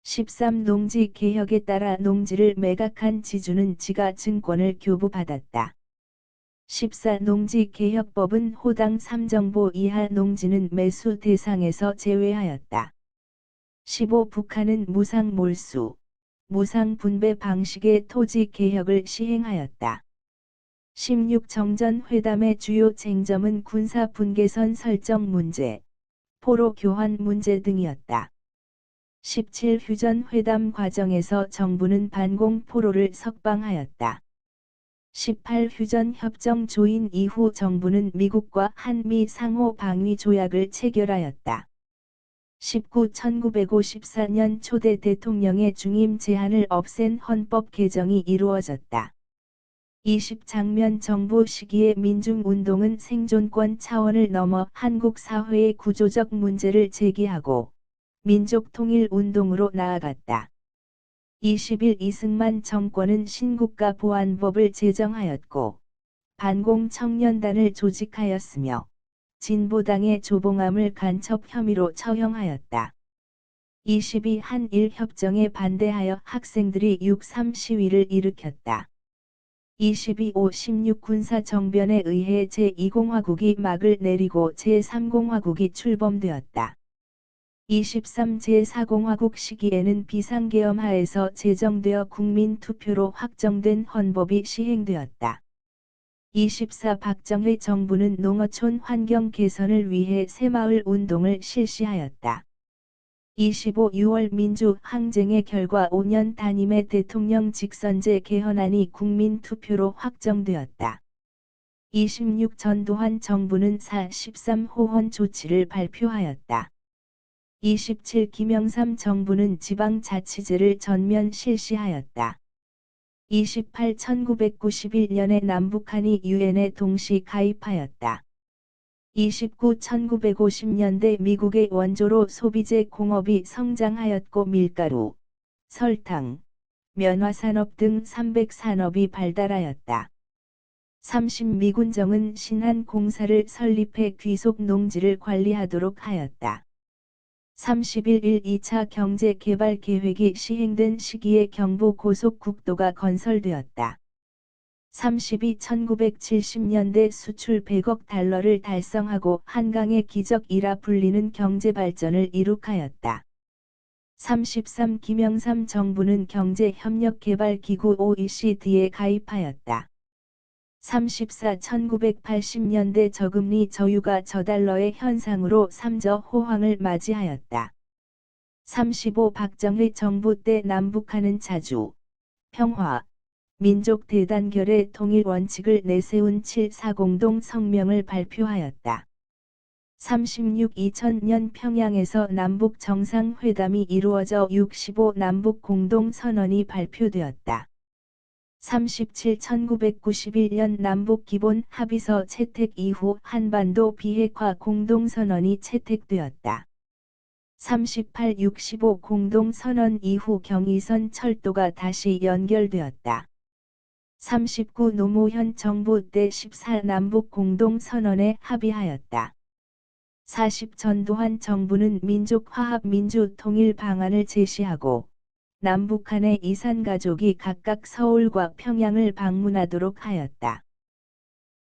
13. 농지개혁에 따라 농지를 매각한 지주는 지가 증권을 교부받았다. 14. 농지개혁법은 호당 3정보 이하 농지는 매수 대상에서 제외하였다. 15. 북한은 무상몰수, 무상분배 방식의 토지개혁을 시행하였다. 16. 정전회담의 주요 쟁점은 군사분계선 설정 문제, 포로 교환 문제 등이었다. 17. 휴전회담 과정에서 정부는 반공 포로를 석방하였다. 18. 휴전협정 조인 이후 정부는 미국과 한미 상호 방위 조약을 체결하였다. 19. 1954년 초대 대통령의 중임 제한을 없앤 헌법 개정이 이루어졌다. 20. 장면 정부 시기의 민중운동은 생존권 차원을 넘어 한국 사회의 구조적 문제를 제기하고 민족통일운동으로 나아갔다. 21. 이승만 정권은 신국가 보안법을 제정하였고 반공청년단을 조직하였으며 진보당의 조봉암을 간첩 혐의로 처형하였다. 22. 한일협정에 반대하여 학생들이 6.3 시위를 일으켰다. 22. 16 군사정변에 의해 제2공화국이 막을 내리고 제3공화국이 출범되었다. 23. 제4공화국 시기에는 비상계엄 하에서 제정되어 국민투표로 확정된 헌법이 시행되었다. 24. 박정희 정부는 농어촌 환경 개선을 위해 새마을 운동을 실시하였다. 25. 6월 민주항쟁의 결과 5년 단임의 대통령 직선제 개헌안이 국민투표로 확정되었다. 26. 전두환 정부는 4.13 호헌 조치를 발표하였다. 27. 김영삼 정부는 지방자치제를 전면 실시하였다. 28. 1991년에 남북한이 유엔에 동시 가입하였다. 29. 1950년대 미국의 원조로 소비재 공업이 성장하였고 밀가루, 설탕, 면화산업 등 300산업이 발달하였다. 30. 미군정은 신한공사를 설립해 귀속 농지를 관리하도록 하였다. 31. 2차 경제개발계획이 시행된 시기에 경부고속국도가 건설되었다. 32. 1970년대 수출 100억 달러를 달성하고 한강의 기적이라 불리는 경제발전을 이룩하였다. 33. 김영삼 정부는 경제협력개발기구 OECD에 가입하였다. 34. 1980년대 저금리 저유가 저달러의 현상으로 3저 호황을 맞이하였다. 35. 박정희 정부 때 남북한은 자주, 평화, 민족 대단결의 통일 원칙을 내세운 7.4 공동 성명을 발표하였다. 36. 2000년 평양에서 남북 정상회담이 이루어져 65 남북 공동 선언이 발표되었다. 37. 1991년 남북 기본 합의서 채택 이후 한반도 비핵화 공동선언이 채택되었다. 38. 65 공동선언 이후 경의선 철도가 다시 연결되었다. 39. 노무현 정부 때 14 남북 공동선언에 합의하였다. 40. 전두환 정부는 민족화합 민주통일 방안을 제시하고 남북한의 이산가족이 각각 서울과 평양을 방문하도록 하였다.